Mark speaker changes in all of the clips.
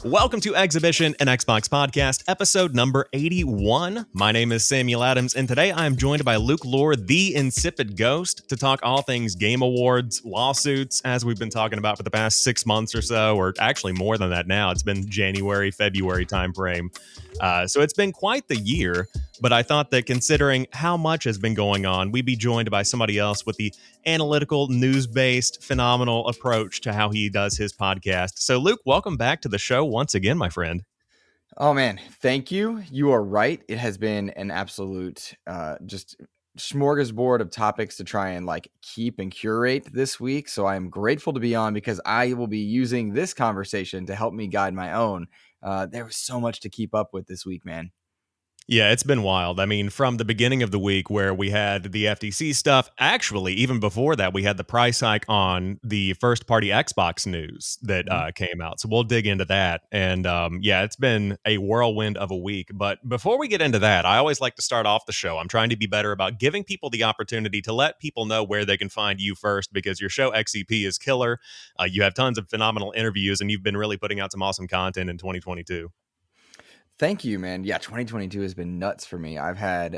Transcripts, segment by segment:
Speaker 1: Welcome to Xhibition, an Xbox podcast, episode number 81. My name is Samuel Adams, and today I am joined by Luke Lohr, the insipid ghost, to talk all things game awards, lawsuits, as we've been talking about for the past 6 months or so, or actually more than that now. It's been January, February timeframe. So it's been quite the year, but I thought that considering how much has been going on, we'd be joined by somebody else with the analytical, news-based, phenomenal approach to how he does his podcast. So, Luke, welcome back to the show once again, my friend.
Speaker 2: Oh man, thank you. You are right. It has been an absolute just smorgasbord of topics to try and keep and curate this week. So I am grateful to be on because I will be using this conversation to help me guide my own. There was so much to keep up with this week, man.
Speaker 1: Yeah, it's been wild. I mean, from the beginning of the week where we had the FTC stuff, actually, even before that, we had the price hike on the first party Xbox news that came out. So we'll dig into that. And yeah, it's been a whirlwind of a week. But before we get into that, I always like to start off the show. I'm trying to be better about giving people the opportunity to let people know where they can find you first, because your show XEP is killer. You have tons of phenomenal interviews, and you've been really putting out some awesome content in 2022.
Speaker 2: Thank you, man. Yeah, 2022 has been nuts for me. I've had,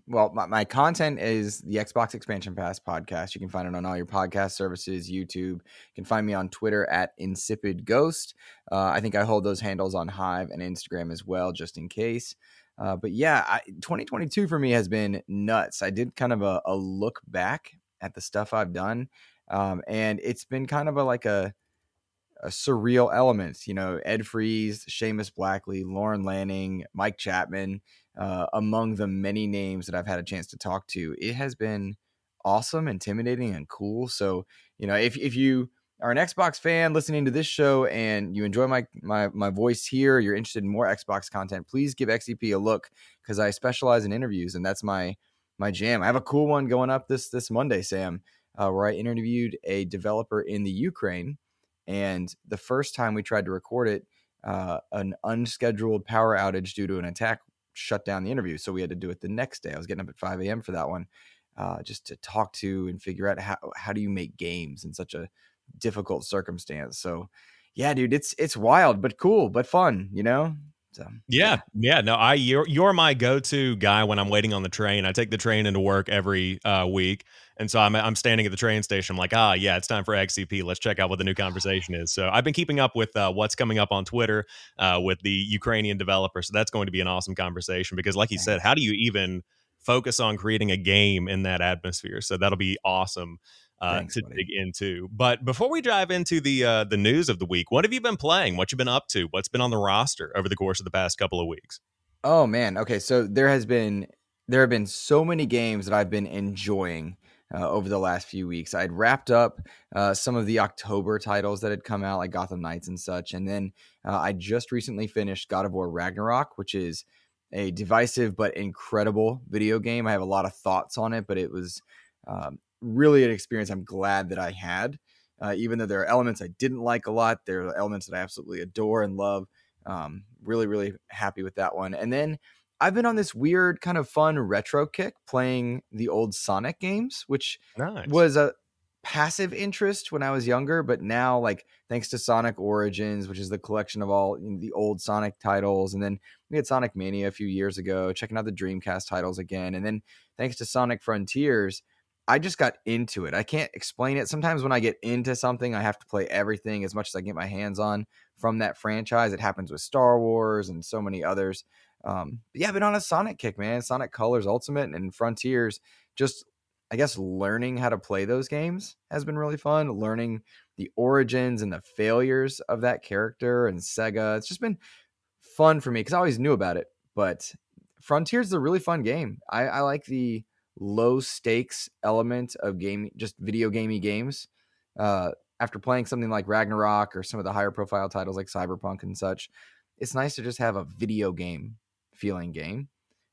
Speaker 2: my content is the Xbox Expansion Pass podcast. You can find it on all your podcast services, YouTube. You can find me on Twitter at Insipid Ghost. I think I hold those handles on Hive and Instagram as well, just in case. But yeah, 2022 for me has been nuts. I did kind of a look back at the stuff I've done, and it's been kind of a surreal elements, Ed Freeze, Seamus Blackley, Lauren Lanning, Mike Chapman, among the many names that I've had a chance to talk to. It has been awesome, intimidating, and cool. So, if you are an Xbox fan listening to this show and you enjoy my voice here, you're interested in more Xbox content, please give XEP a look, because I specialize in interviews, and that's my jam. I have a cool one going up this Monday, Sam, where I interviewed a developer in the Ukraine. And the first time we tried to record it, an unscheduled power outage due to an attack shut down the interview. So we had to do it the next day. I was getting up at 5 a.m. for that one, just to talk to and figure out how do you make games in such a difficult circumstance. So yeah, dude, it's wild, but cool, but fun, So,
Speaker 1: Yeah. No, you're my go-to guy when I'm waiting on the train. I take the train into work every week, and so I'm standing at the train station. I'm like, yeah, it's time for XCP. Let's check out what the new conversation is. So I've been keeping up with what's coming up on Twitter with the Ukrainian developer. So that's going to be an awesome conversation, because, like you said, how do you even focus on creating a game in that atmosphere? So that'll be awesome.
Speaker 2: Thanks,
Speaker 1: to
Speaker 2: buddy.
Speaker 1: dig into. But before we dive into the news of the week, what have you been playing? What you been up to? What's been on the roster over the course of the past couple of weeks?
Speaker 2: Oh man, okay. So there have been so many games that I've been enjoying over the last few weeks. I'd wrapped up some of the October titles that had come out, like Gotham Knights and such, and then I just recently finished God of War Ragnarok, which is a divisive but incredible video game. I have a lot of thoughts on it, but it was really an experience I'm glad that I had. Even though there are elements I didn't like a lot, there are elements that I absolutely adore and love. Really, really happy with that one. And then I've been on this weird kind of fun retro kick playing the old Sonic games, which
Speaker 1: Nice.
Speaker 2: was a passive interest when I was younger, but now, thanks to Sonic Origins, which is the collection of all the old Sonic titles, and then we had Sonic Mania a few years ago, checking out the Dreamcast titles again, and then thanks to Sonic Frontiers, I just got into it. I can't explain it. Sometimes when I get into something, I have to play everything as much as I get my hands on from that franchise. It happens with Star Wars and so many others. But yeah, I've been on a Sonic kick, man. Sonic Colors Ultimate and Frontiers. Just, I guess, learning how to play those games has been really fun. Learning the origins and the failures of that character and Sega. It's just been fun for me because I always knew about it. But Frontiers is a really fun game. I like the low stakes element of just video gamey games. After playing something like Ragnarok or some of the higher profile titles like Cyberpunk and such, it's nice to just have a video game feeling game.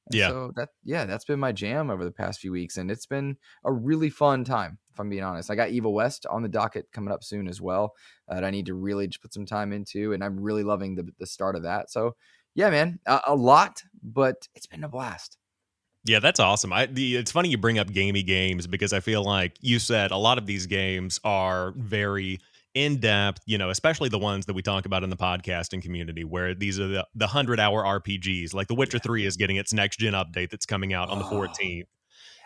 Speaker 2: And
Speaker 1: Yeah.
Speaker 2: so that's been my jam over the past few weeks, and it's been a really fun time, if I'm being honest. I got Evil West on the docket coming up soon as well, that I need to really just put some time into, and I'm really loving the start of that. So yeah, man, a lot, but it's been a blast.
Speaker 1: Yeah, that's awesome. It's funny you bring up gamey games, because I feel like you said a lot of these games are very in depth, especially the ones that we talk about in the podcasting community, where these are the 100-hour RPGs. Like The Witcher
Speaker 2: Yeah.
Speaker 1: 3 is getting its next gen update that's coming out on the
Speaker 2: Oh,
Speaker 1: 14th.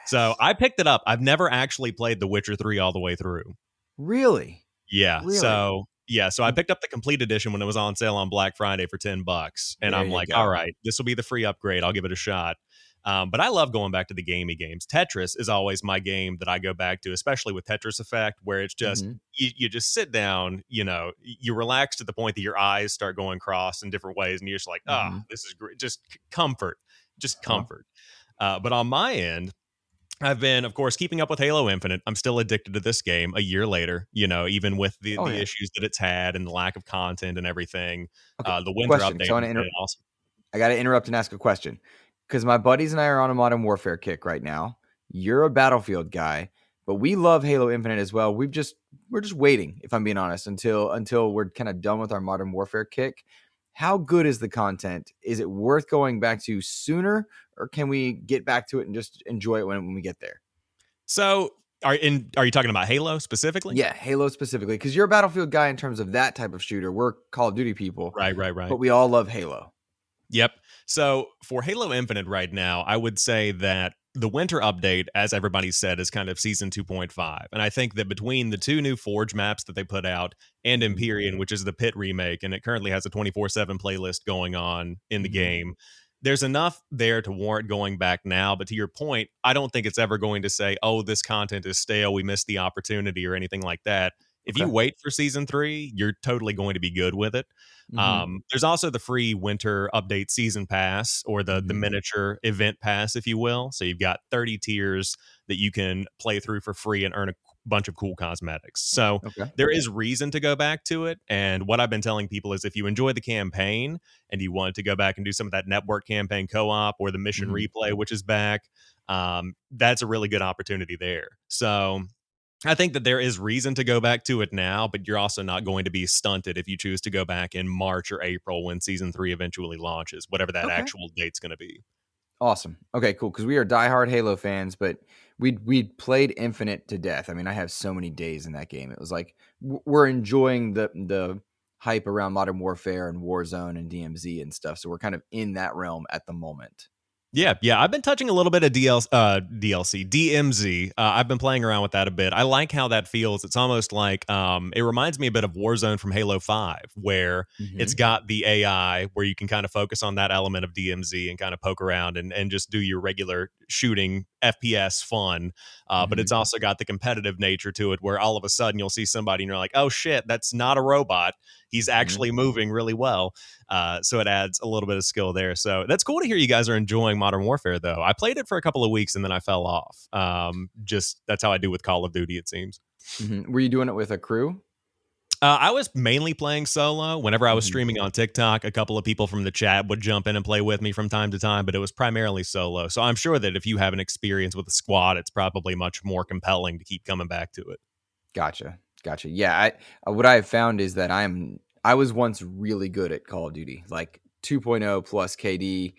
Speaker 1: So
Speaker 2: yes.
Speaker 1: I picked it up. I've never actually played The Witcher 3 all the way through.
Speaker 2: Really?
Speaker 1: Yeah.
Speaker 2: Really?
Speaker 1: So I
Speaker 2: Mm,
Speaker 1: picked up the complete edition when it was on sale on Black Friday for $10. And
Speaker 2: there
Speaker 1: I'm
Speaker 2: you
Speaker 1: like, all
Speaker 2: go.
Speaker 1: right, this will be the free upgrade. I'll give it a shot. But I love going back to the gamey games. Tetris is always my game that I go back to, especially with Tetris Effect, where it's just
Speaker 2: Mhm.
Speaker 1: you just sit down, you relax to the point that your eyes start going cross in different ways, and you're just like,
Speaker 2: Mhm.
Speaker 1: this is great. Comfort, just
Speaker 2: Uh-huh.
Speaker 1: comfort. But on my end, I've been, of course, keeping up with Halo Infinite. I'm still addicted to this game a year later, even with the
Speaker 2: Oh,
Speaker 1: the
Speaker 2: yeah.
Speaker 1: issues that it's had and the lack of content and everything.
Speaker 2: Okay.
Speaker 1: The winter
Speaker 2: Question. So
Speaker 1: update
Speaker 2: I
Speaker 1: has
Speaker 2: want to
Speaker 1: been awesome.
Speaker 2: I got to interrupt and ask a question because my buddies and I are on a Modern Warfare kick right now. You're a Battlefield guy, but we love Halo Infinite as well. We're just waiting, if I'm being honest, until we're kind of done with our Modern Warfare kick. How good is the content? Is it worth going back to sooner, or can we get back to it and just enjoy it when we get there?
Speaker 1: So, are you talking about Halo specifically?
Speaker 2: Yeah, Halo specifically, because you're a Battlefield guy in terms of that type of shooter. We're Call of Duty people,
Speaker 1: Right, right, right.
Speaker 2: but we all love Halo.
Speaker 1: Yep. So for Halo Infinite right now, I would say that the winter update, as everybody said, is kind of season 2.5. And I think that between the two new Forge maps that they put out and
Speaker 2: Mhm,
Speaker 1: Empyrean, which is the pit remake, and it currently has a 24/7 playlist going on in the
Speaker 2: mhm.
Speaker 1: game, there's enough there to warrant going back now. But to your point, I don't think it's ever going to say, oh, this content is stale, we missed the opportunity, or anything like that. If you
Speaker 2: Okay.
Speaker 1: wait for season 3, you're totally going to be good with it.
Speaker 2: Mhm,
Speaker 1: There's also the free winter update season pass, or the
Speaker 2: mhm.
Speaker 1: miniature event pass, if you will. So you've got 30 tiers that you can play through for free and earn a bunch of cool cosmetics. So
Speaker 2: Okay.
Speaker 1: there is reason to go back to it. And what I've been telling people is if you enjoy the campaign and you want to go back and do some of that network campaign co-op or the mission
Speaker 2: Mhm.
Speaker 1: replay, which is back, that's a really good opportunity there. So I think that there is reason to go back to it now, but you're also not going to be stunted if you choose to go back in March or April when season 3 eventually launches, whatever that
Speaker 2: Okay.
Speaker 1: actual date's going to be.
Speaker 2: Awesome. Okay, cool. Because we are diehard Halo fans, but we played Infinite to death. I mean, I have so many days in that game. It was like we're enjoying the hype around Modern Warfare and Warzone and DMZ and stuff. So we're kind of in that realm at the moment.
Speaker 1: Yeah, yeah. I've been touching a little bit of DLC, DMZ. I've been playing around with that a bit. I like how that feels. It's almost like it reminds me a bit of Warzone from Halo 5, where it's
Speaker 2: Hmm.
Speaker 1: got the AI where you can kind of focus on that element of DMZ and kind of poke around and just do your regular shooting FPS fun. But
Speaker 2: Hmm.
Speaker 1: it's also got the competitive nature to it where all of a sudden you'll see somebody and you're like, oh shit, that's not a robot. He's
Speaker 2: Hmm.
Speaker 1: actually moving really well. So it adds a little bit of skill there. So that's cool to hear you guys are enjoying Modern Warfare, though. I played it for a couple of weeks and then I fell off. Just that's how I do with Call of Duty, it seems.
Speaker 2: Hmm. Were you doing it with a crew?
Speaker 1: I was mainly playing solo. Whenever I was
Speaker 2: Hmm.
Speaker 1: streaming on TikTok, a couple of people from the chat would jump in and play with me from time to time, but it was primarily solo. So I'm sure that if you have an experience with a squad, it's probably much more compelling to keep coming back to it.
Speaker 2: Gotcha. Gotcha. Yeah. What I have found is that I was once really good at Call of Duty, like 2.0 plus KD,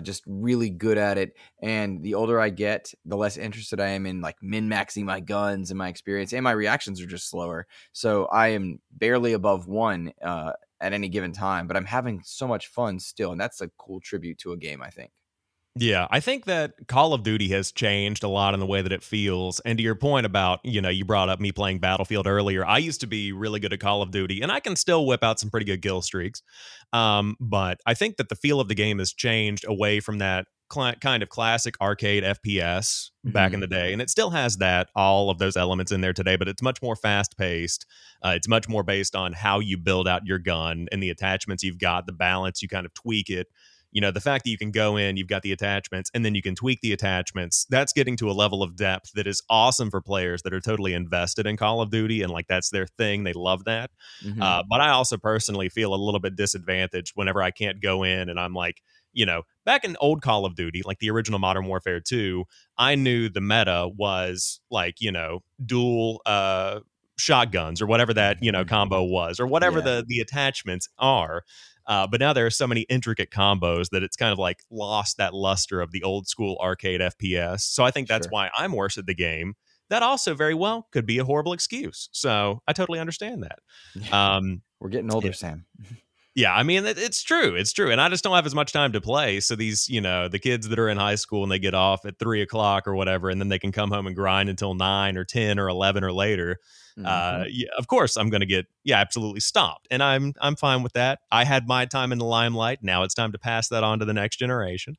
Speaker 2: just really good at it. And the older I get, the less interested I am in like min maxing my guns and my experience, and my reactions are just slower. So I am barely above one at any given time, but I'm having so much fun still, and that's a cool tribute to a game, I think.
Speaker 1: Yeah, I think that Call of Duty has changed a lot in the way that it feels. And to your point about, you brought up me playing Battlefield earlier. I used to be really good at Call of Duty, and I can still whip out some pretty good kill streaks. But I think that the feel of the game has changed away from that kind of classic arcade FPS back
Speaker 2: Hmm.
Speaker 1: in the day. And it still has all of those elements in there today, but it's much more fast paced. It's much more based on how you build out your gun and the attachments you've got, the balance, you kind of tweak it. The fact that you can go in, you've got the attachments, and then you can tweak the attachments, that's getting to a level of depth that is awesome for players that are totally invested in Call of Duty and like that's their thing. They love that.
Speaker 2: Hmm.
Speaker 1: But I also personally feel a little bit disadvantaged whenever I can't go in and I'm like, back in old Call of Duty, like the original Modern Warfare 2, I knew the meta was like, dual shotguns or whatever that,
Speaker 2: Hmm.
Speaker 1: combo was or whatever
Speaker 2: Yeah,
Speaker 1: the attachments are. But now there are so many intricate combos that it's kind of like lost that luster of the old school arcade FPS. So I think that's
Speaker 2: sure.
Speaker 1: why I'm worse at the game that also very well could be a horrible excuse. So I totally understand that. Um,
Speaker 2: We're getting older, Sam.
Speaker 1: Yeah, I mean, it's true. It's true. And I just don't have as much time to play. So these, the kids that are in high school and they get off at 3 o'clock or whatever, and then they can come home and grind until 9 or 10 or 11 or later. Yeah, of course, I'm going to get, absolutely stopped. And I'm fine with that. I had my time in the limelight. Now it's time to pass that on to the next generation,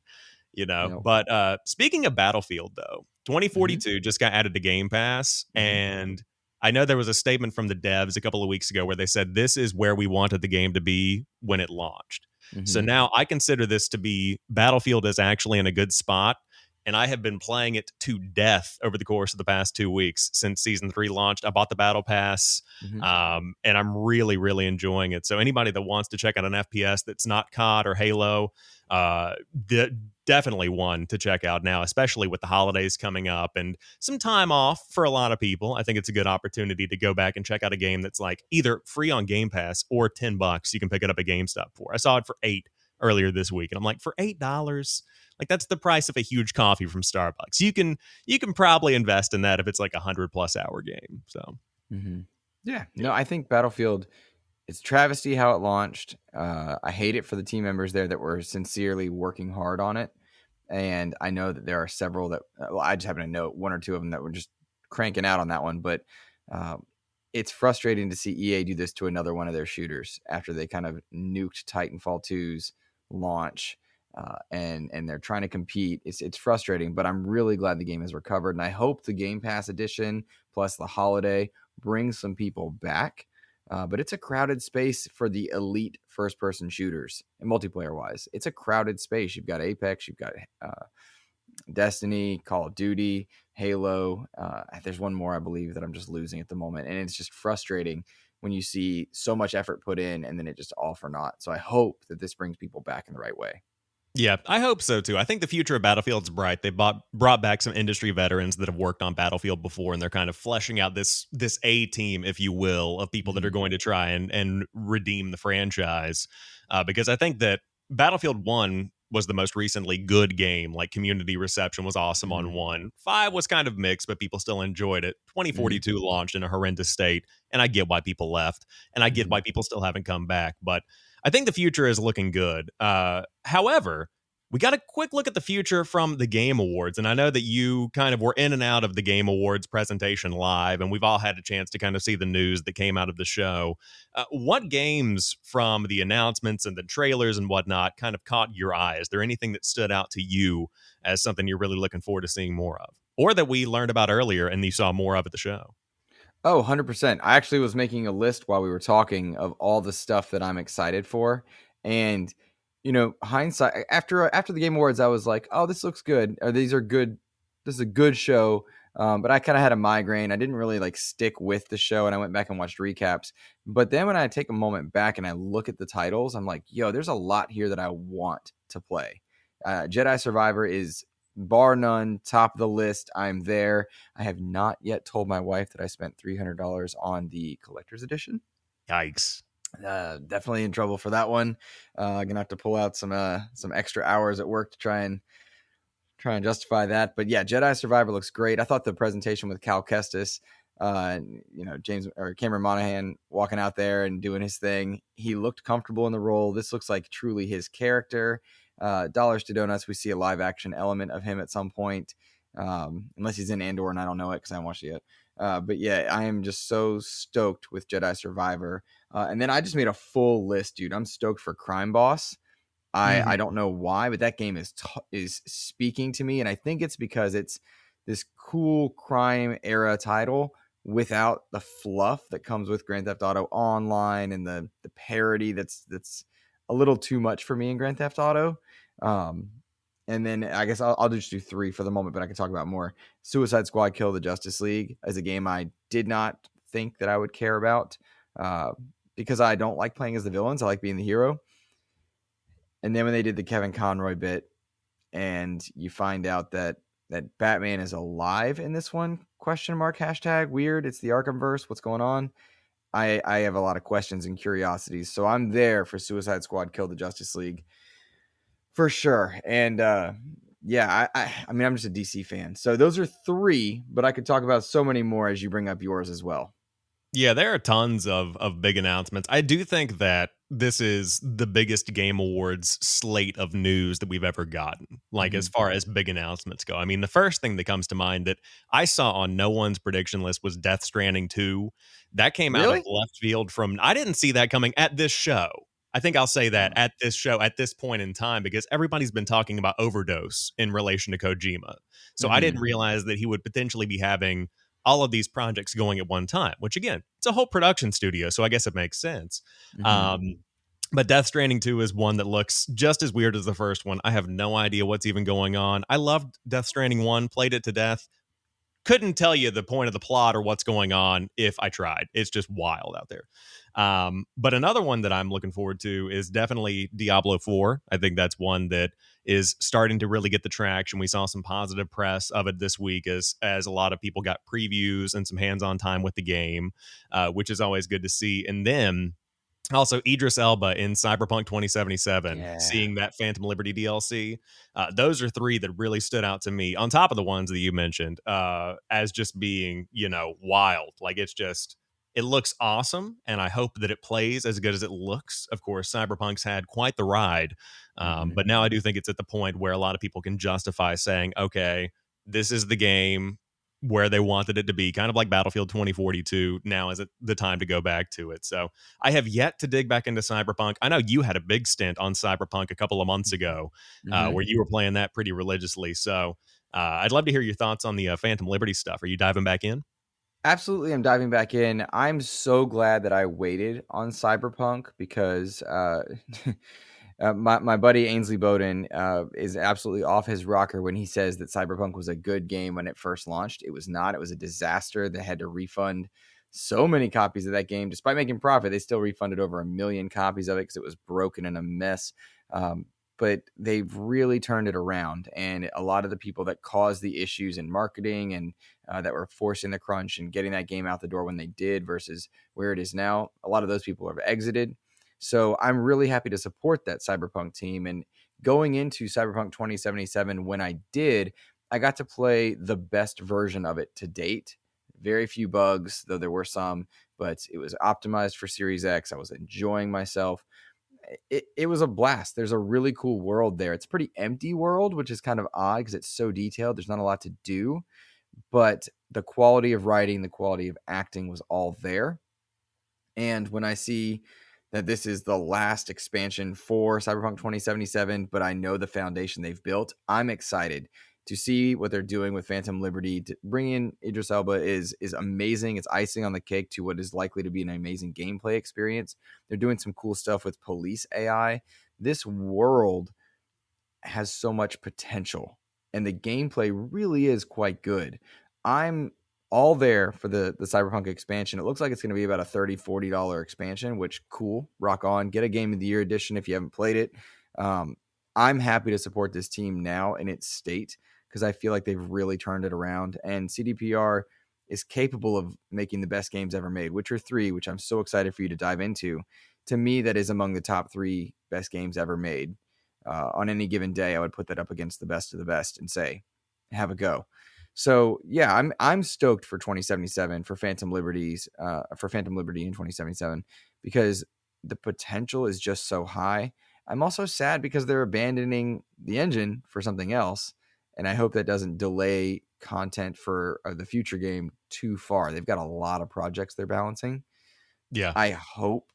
Speaker 2: Yep.
Speaker 1: But speaking of Battlefield, though,
Speaker 2: Mhm.
Speaker 1: 2042 just got added to Game Pass.
Speaker 2: Mhm.
Speaker 1: And I know there was a statement from the devs a couple of weeks ago where they said this is where we wanted the game to be when it launched. So
Speaker 2: Mhm.
Speaker 1: now I consider this to be Battlefield is actually in a good spot. And I have been playing it to death over the course of the past 2 weeks since season 3 launched. I bought the Battle Pass,
Speaker 2: Mhm.
Speaker 1: and I'm really, really enjoying it. So anybody that wants to check out an FPS that's not COD or Halo, uh, definitely one to check out now, especially with the holidays coming up and some time off for a lot of people. I think it's a good opportunity to go back and check out a game that's like either free on Game Pass or $10 you can pick it up at GameStop for. I saw it for 8 earlier this week, and I'm like, for $8, like that's the price of a huge coffee from Starbucks. You can probably invest in that if it's like 100+ hour game. So
Speaker 2: Mhm. Yeah. No, I think Battlefield, it's a travesty how it launched. I hate it for the team members there that were sincerely working hard on it. And I know that there are several that, well, I just happen to know one or two of them that were just cranking out on that one. But um, it's frustrating to see EA do this to another one of their shooters after they kind of nuked Titanfall 2's launch. And they're trying to compete. It's frustrating, but I'm really glad the game has recovered. And I hope the Game Pass edition plus the holiday brings some people back. But it's a crowded space for the elite first person shooters and multiplayer wise. It's a crowded space. You've got Apex, you've got Destiny, Call of Duty, Halo. There's one more, I believe, that I'm just losing at the moment. And it's just frustrating when you see so much effort put in and then it just all for naught. So I hope that this brings people back in the right way.
Speaker 1: yeah, I hope so too. I think the future of Battlefield's bright. They brought back some industry veterans that have worked on Battlefield before, and they're kind of fleshing out this A team, if you will, of people that are
Speaker 2: Mm-hmm.
Speaker 1: going to try and redeem the franchise. Because I think that Battlefield 1 was the most recently good game. Like community reception was awesome
Speaker 2: Mm-hmm.
Speaker 1: on 1. 5 was kind of mixed, but people still enjoyed it.
Speaker 2: Mm-hmm.
Speaker 1: 2042 launched in a horrendous state, and I get why people left, and I get
Speaker 2: Mm-hmm.
Speaker 1: why people still haven't come back. But I think the future is looking good. However, we got a quick look at the future from the Game Awards. And I know that you kind of were in and out of the Game Awards presentation live, and we've all had a chance to kind of see the news that came out of the show. What games from the announcements and the trailers and whatnot kind of caught your eye? Is there anything that stood out to you as something you're really looking forward to seeing more of? Or that we learned about earlier and you saw more of at the show?
Speaker 2: Oh, 100%. I actually was making a list while we were talking of all the stuff that I'm excited for. And, hindsight after the Game Awards, I was like, oh, this looks good. Or these are good. This is a good show. But I kind of had a migraine. I didn't really like stick with the show and I went back and watched recaps. But then when I take a moment back and I look at the titles, I'm like, yo, there's a lot here that I want to play. Jedi Survivor is bar none, top of the list. I'm there. I have not yet told my wife that I spent $300 on the collector's edition.
Speaker 1: Yikes.
Speaker 2: Definitely in trouble for that one. Gonna have to pull out some extra hours at work to try and justify that. But yeah, Jedi Survivor looks great. I thought the presentation with Cal Kestis, James or Cameron Monaghan walking out there and doing his thing. He looked comfortable in the role. This looks like truly his character. Dollars to Donuts, we see a live action element of him at some point, unless he's in Andor and I don't know it because I haven't watched it yet. But yeah, I am just so stoked with Jedi Survivor. And then I just made a full list, dude. I'm stoked for Crime Boss. I don't know why, but that game is speaking to me, and I think it's because it's this cool crime era title without the fluff that comes with Grand Theft Auto Online and the parody that's a little too much for me in Grand Theft Auto. Um, and then I guess I'll just do 3 for the moment, but I can talk about more. Suicide Squad: Kill the Justice League is a game I did not think that I would care about uh, because I don't like playing as the villains. I like being the hero. And then when they did the Kevin Conroy bit, and you find out that Batman is alive in this one, question mark, hashtag weird. It's the Arkhamverse. What's going on? I have a lot of questions and curiosities. So I'm there for Suicide Squad: Kill the Justice League for sure. And Yeah, I mean, I'm just a DC fan. So those are three, but I could talk about so many more as you bring up yours as well.
Speaker 1: Yeah, there are tons of big announcements. I do think that this is the biggest Game Awards slate of news that we've ever gotten, like as
Speaker 2: Mhm.
Speaker 1: far as big announcements go. I mean, the first thing that comes to mind that I saw on no one's prediction list was Death Stranding 2. That came out of
Speaker 2: Really?
Speaker 1: left field from I didn't see that coming at this show. I think I'll say that
Speaker 2: Oh.
Speaker 1: at this show, at this point in time, because everybody's been talking about Overdose in relation to Kojima. So I didn't
Speaker 2: Mhm.
Speaker 1: realize that he would potentially be having all of these projects going at one time, which again, it's a whole production studio, so I guess it makes sense.
Speaker 2: Mhm.
Speaker 1: But Death Stranding 2 is one that looks just as weird as the first one. I have no idea what's even going on. I loved Death Stranding 1, played it to death. Couldn't tell you the point of the plot or what's going on if I tried. It's just wild out there. But another one that I'm looking forward to is definitely Diablo 4. I think that's one that is starting to really get the traction. We saw some positive press of it this week as a lot of people got previews and some hands-on time with the game, which is always good to see. And then also, Idris Elba in Cyberpunk 2077,
Speaker 2: Yeah.
Speaker 1: seeing that Phantom Liberty DLC. Those are three that really stood out to me, on top of the ones that you mentioned, as just being, wild. Like, it looks awesome, and I hope that it plays as good as it looks. Of course, Cyberpunk's had quite the ride,
Speaker 2: Mhm.
Speaker 1: but now I do think it's at the point where a lot of people can justify saying, okay, this is the game where they wanted it to be, kind of like Battlefield 2042. Now is it the time to go back to it? So I have yet to dig back into Cyberpunk. I know you had a big stint on Cyberpunk a couple of months ago,
Speaker 2: Mhm.
Speaker 1: where you were playing that pretty religiously. So I'd love to hear your thoughts on the Phantom Liberty stuff. Are you diving back in?
Speaker 2: Absolutely, I'm diving back in. I'm so glad that I waited on Cyberpunk because my buddy Ainsley Bowden is absolutely off his rocker when he says that Cyberpunk was a good game when it first launched. It was not. It was a disaster. They had to refund so many copies of that game, despite making profit. They still refunded over 1 million copies of it because it was broken and a mess. Um, but they've really turned it around, and a lot of the people that caused the issues in marketing and that were forcing the crunch and getting that game out the door when they did versus where it is now, a lot of those people have exited. So I'm really happy to support that Cyberpunk team. And going into Cyberpunk 2077, when I did, I got to play the best version of it to date. Very few bugs, though there were some, but it was optimized for Series X. I was enjoying myself. It was a blast. There's a really cool world there. It's a pretty empty world, which is kind of odd because it's so detailed. There's not a lot to do, but the quality of writing, the quality of acting was all there. And when I see that this is the last expansion for Cyberpunk 2077, but I know the foundation they've built, I'm excited to see what they're doing with Phantom Liberty. To bring in Idris Elba is amazing. It's icing on the cake to what is likely to be an amazing gameplay experience. They're doing some cool stuff with police AI. This world has so much potential, and the gameplay really is quite good. I'm all there for the Cyberpunk expansion. It looks like it's going to be about a $30-$40 expansion, which cool, rock on. Get a Game of the Year edition if you haven't played it. Um, I'm happy to support this team now in its state because I feel like they've really turned it around, and CDPR is capable of making the best games ever made. Witcher 3, which I'm so excited for you to dive into. To me, that is among the top 3 best games ever made. On any given day, I would put that up against the best of the best and say, have a go. So yeah, I'm stoked for 2077 for Phantom Liberty in 2077 because the potential is just so high. I'm also sad because they're abandoning the engine for something else, and I hope that doesn't delay content for the future game too far. They've got a lot of projects they're balancing.
Speaker 1: Yeah.
Speaker 2: I hope,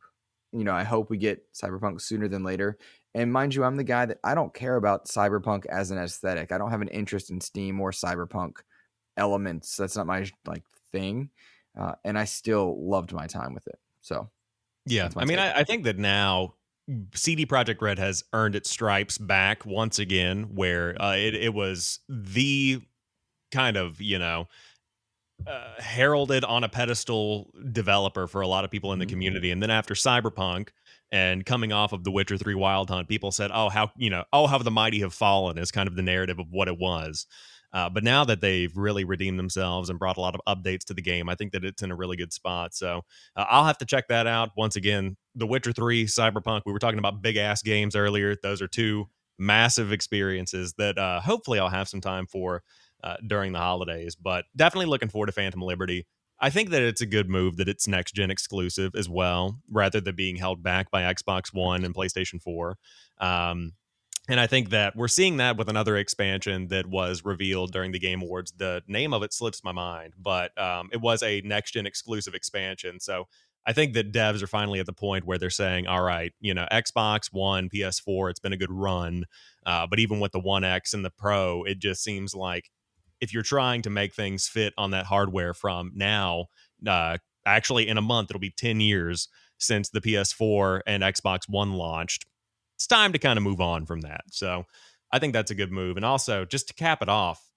Speaker 2: I hope we get Cyberpunk sooner than later. And mind you, I'm the guy that I don't care about Cyberpunk as an aesthetic. I don't have an interest in Steam or Cyberpunk elements. That's not my thing. And I still loved my time with it. So
Speaker 1: Yeah.
Speaker 2: that's my
Speaker 1: I mean,
Speaker 2: take.
Speaker 1: I think that now CD Projekt Red has earned its stripes back once again, where it was the kind of, heralded on a pedestal developer for a lot of people in the
Speaker 2: Mhm.
Speaker 1: community. And then after Cyberpunk and coming off of The Witcher 3 Wild Hunt, people said, how the mighty have fallen is kind of the narrative of what it was. But now that they've really redeemed themselves and brought a lot of updates to the game, I think that it's in a really good spot. So I'll have to check that out. Once again, The Witcher 3, Cyberpunk, we were talking about big ass games earlier. Those are two massive experiences that hopefully I'll have some time for during the holidays. But definitely looking forward to Phantom Liberty. I think that it's a good move that it's next gen exclusive as well, rather than being held back by Xbox One and PlayStation 4. Um, and I think that we're seeing that with another expansion that was revealed during the Game Awards. The name of it slips my mind, but it was a next gen exclusive expansion. So I think that devs are finally at the point where they're saying, all right, Xbox One, PS4, it's been a good run. But even with the One X and the Pro, it just seems like if you're trying to make things fit on that hardware from now, actually in a month, it'll be 10 years since the PS4 and Xbox One launched. It's time to kind of move on from that. So I think that's a good move. And also, just to cap it off,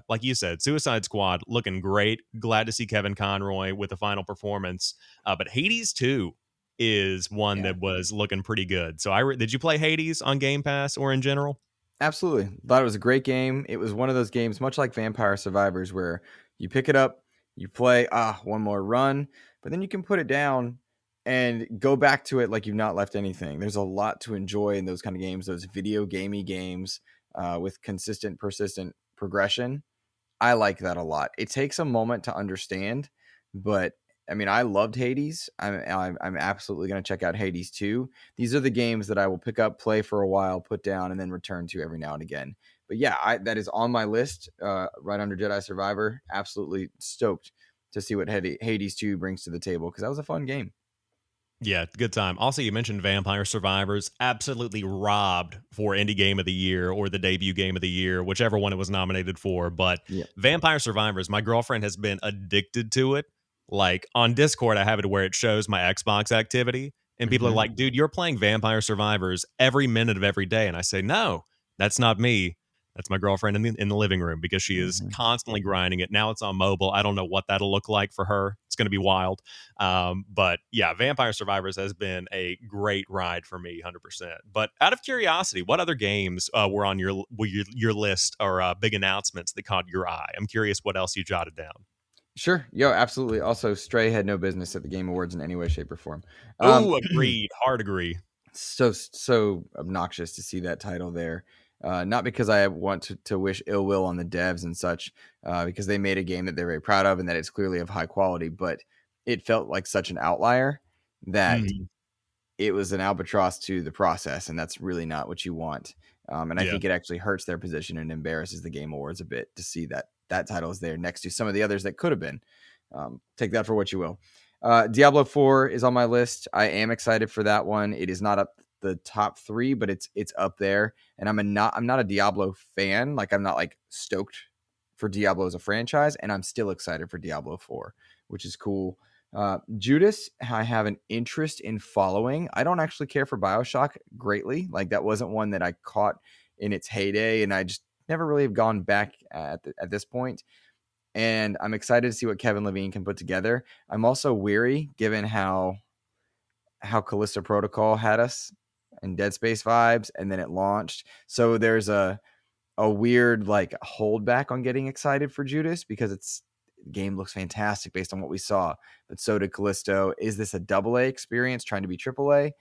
Speaker 1: like you said, Suicide Squad looking great. Glad to see Kevin Conroy with the final performance. But Hades 2 is one
Speaker 2: Yeah.
Speaker 1: that was looking pretty good. So did you play Hades on Game Pass or in general?
Speaker 2: Absolutely. Thought it was a great game. It was one of those games, much like Vampire Survivors, where you pick it up, you play, one more run, but then you can put it down and go back to it like you've not left anything. There's a lot to enjoy in those kind of games, those video gamey games with consistent, persistent progression. I like that a lot. It takes a moment to understand, but I mean, I loved Hades. I'm absolutely going to check out Hades 2. These are the games that I will pick up, play for a while, put down, and then return to every now and again. But yeah, that is on my list, right under Jedi Survivor. Absolutely stoked to see what Hades 2 brings to the table because that was a fun game.
Speaker 1: Yeah, good time. Also, you mentioned Vampire Survivors, absolutely robbed for Indie Game of the Year or the Debut Game of the Year, whichever one it was nominated for. But
Speaker 2: Yeah.
Speaker 1: Vampire Survivors, my girlfriend has been addicted to it. Like on Discord, I have it where it shows my Xbox activity, and people are
Speaker 2: Mm-hmm.
Speaker 1: like, dude, you're playing Vampire Survivors every minute of every day. And I say, no, that's not me. That's my girlfriend in the living room because she is
Speaker 2: Mm-hmm.
Speaker 1: constantly grinding it. Now it's on mobile. I don't know what that'll look like for her. It's going to be wild. But yeah, Vampire Survivors has been a great ride for me, 100%. But out of curiosity, what other games were on your list or big announcements that caught your eye? I'm curious what else you jotted down.
Speaker 2: Sure. Yo, absolutely. Also, Stray had no business at the Game Awards in any way, shape, or form.
Speaker 1: Oh, agreed. Hard agree.
Speaker 2: So obnoxious to see that title there. Not because I want to wish ill will on the devs and such, because they made a game that they're very proud of and that it's clearly of high quality, but it felt like such an outlier that
Speaker 1: Mhm.
Speaker 2: it was an albatross to the process, and that's really not what you want. And I
Speaker 1: Yeah.
Speaker 2: think it actually hurts their position and embarrasses the Game Awards a bit to see that title is there next to some of the others that could have been. Take that for what you will. Diablo 4 is on my list. I am excited for that one. It is not up the top 3, but it's up there. And I'm not a Diablo fan. Like I'm not like stoked for Diablo as a franchise, and I'm still excited for Diablo 4, which is cool. Judas, I have an interest in following. I don't actually care for BioShock greatly. Like that wasn't one that I caught in its heyday, and I just never really have gone back at this point. And I'm excited to see what Kevin Levine can put together. I'm also weary given how Callisto Protocol had us and Dead Space vibes, and then it launched. So there's a weird like holdback on getting excited for Judas because the game looks fantastic based on what we saw. But so did Callisto. Is this a double A experience trying to be triple A?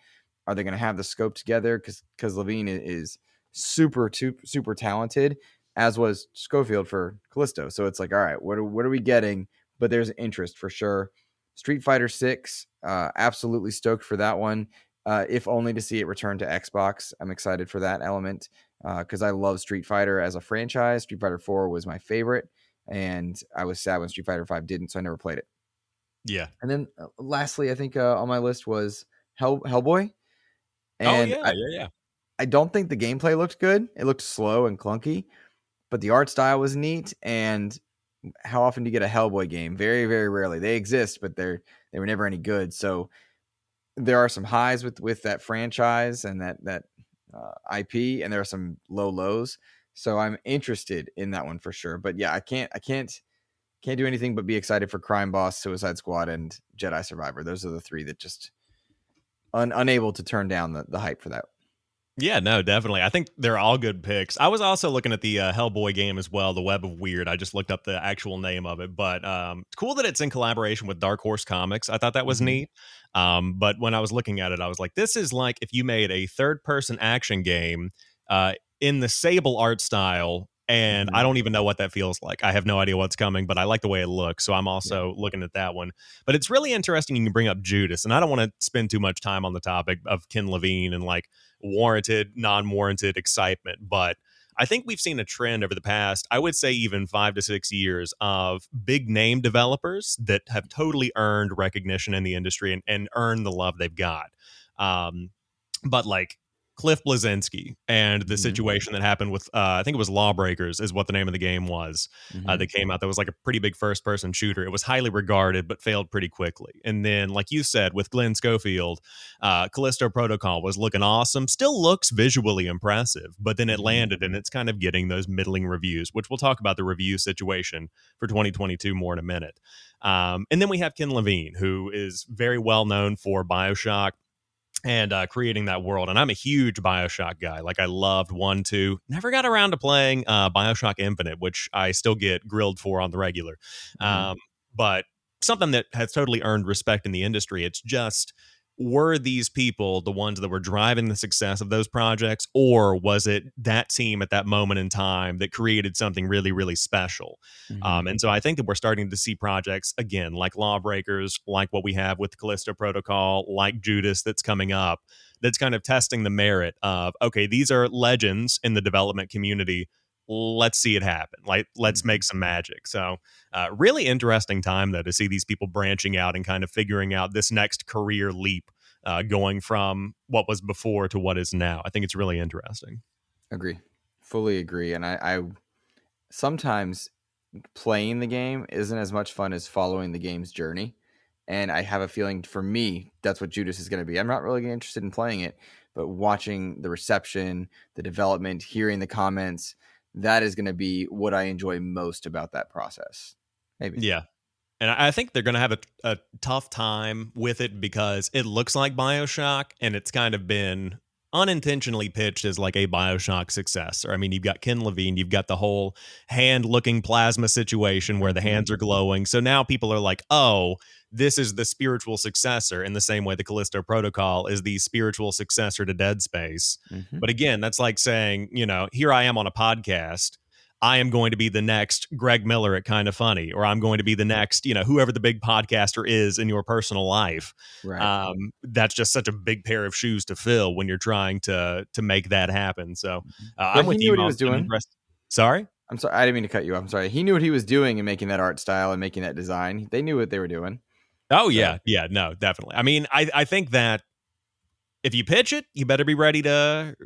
Speaker 2: Are they going to have the scope together? Because Levine is super talented, as was Schofield for Callisto. So it's like, all right, what are we getting? But there's interest for sure. Street Fighter 6, absolutely stoked for that one. If only to see it return to Xbox. I'm excited for that element because I love Street Fighter as a franchise. Street Fighter 4 was my favorite, and I was sad when Street Fighter 5 didn't, so I never played it.
Speaker 1: Yeah.
Speaker 2: And then lastly, I think on my list was Hellboy.
Speaker 1: Oh
Speaker 2: And
Speaker 1: yeah. Yeah. Yeah.
Speaker 2: I don't think the gameplay looked good. It looked slow and clunky, but the art style was neat. And how often do you get a Hellboy game? Very, very rarely. They exist, but they were never any good. So there are some highs with that franchise and that IP, and there are some low lows. So I'm interested in that one for sure. But yeah, I can't do anything but be excited for Crime Boss, Suicide Squad, and Jedi Survivor. Those are the three that just unable to turn down the hype for that.
Speaker 1: Yeah, no, definitely. I think they're all good picks. I was also looking at the Hellboy game as well, The Web of Weird. I just looked up the actual name of it, but it's cool that it's in collaboration with Dark Horse Comics. I thought that was
Speaker 2: Mm-hmm.
Speaker 1: neat. But when I was looking at it, I was like, this is like if you made a third-person action game in the Sable art style. And I
Speaker 2: Mhm.
Speaker 1: don't even know what that feels like. I have no idea what's coming, but I like the way it looks. So I'm
Speaker 2: Yeah.
Speaker 1: also looking at that one. But it's really interesting you can bring up Judas. And I don't want to spend too much time on the topic of Ken Levine and like warranted, non warranted excitement. But I think we've seen a trend over the past, I would say even 5 to 6 years, of big name developers that have totally earned recognition in the industry and earned the love they've got. Um, but like Cliff Bleszinski and the
Speaker 2: Mhm.
Speaker 1: situation that happened with, I think it was Lawbreakers, is what the name of the game was.
Speaker 2: Mhm.
Speaker 1: That came out. That was like a pretty big first person shooter. It was highly regarded, but failed pretty quickly. And then, like you said, with Glenn Schofield, Callisto Protocol was looking awesome. Still looks visually impressive, but then it
Speaker 2: Mhm.
Speaker 1: landed and it's kind of getting those middling reviews, which we'll talk about the review situation for 2022 more in a minute. And then we have Ken Levine, who is very well known for Bioshock and creating that world. And I'm a huge Bioshock guy. Like I loved 1, 2. Never got around to playing Bioshock Infinite, which I still get grilled for on the regular.
Speaker 2: Mhm.
Speaker 1: But something that has totally earned respect in the industry. It's just, were these people the ones that were driving the success of those projects, or was it that team at that moment in time that created something really, really special?
Speaker 2: Mhm.
Speaker 1: And so I think that we're starting to see projects again, like Lawbreakers, like what we have with Callisto Protocol, like Judas that's coming up, that's kind of testing the merit of, okay, these are legends in the development community. Let's see it happen. Like, let's
Speaker 2: Mhm.
Speaker 1: make some magic. So, really interesting time, though, to see these people branching out and kind of figuring out this next career leap, going from what was before to what is now. I think it's really interesting.
Speaker 2: Agree. Fully agree. And I sometimes playing the game isn't as much fun as following the game's journey. And I have a feeling for me, that's what Judas is going to be. I'm not really interested in playing it, but watching the reception, the development, hearing the comments, that is going to be what I enjoy most about that process. Maybe.
Speaker 1: Yeah. And I think they're going to have a tough time with it because it looks like Bioshock and it's kind of been unintentionally pitched as like a Bioshock successor. I mean, you've got Ken Levine, you've got the whole hand looking plasma situation where the
Speaker 2: Hmm.
Speaker 1: hands are glowing. So now people are like, oh, this is the spiritual successor, in the same way the Callisto Protocol is the spiritual successor to Dead Space.
Speaker 2: Hmm.
Speaker 1: But again, that's like saying, here I am on a podcast. I am going to be the next Greg Miller at Kind of Funny, or I'm going to be the next, whoever the big podcaster is in your personal life.
Speaker 2: Right.
Speaker 1: That's just such a big pair of shoes to fill when you're trying to make that happen. So
Speaker 2: Mhm.
Speaker 1: I'm
Speaker 2: But he
Speaker 1: with
Speaker 2: knew
Speaker 1: you.
Speaker 2: what he was
Speaker 1: I'm
Speaker 2: doing.
Speaker 1: impressed. Sorry.
Speaker 2: I'm sorry. I didn't mean to cut you off. I'm sorry. He knew what he was doing in making that art style and making that design. They knew what they were doing.
Speaker 1: Oh
Speaker 2: So,
Speaker 1: yeah, yeah, no, definitely. I mean, I think that if you pitch it, you better be ready to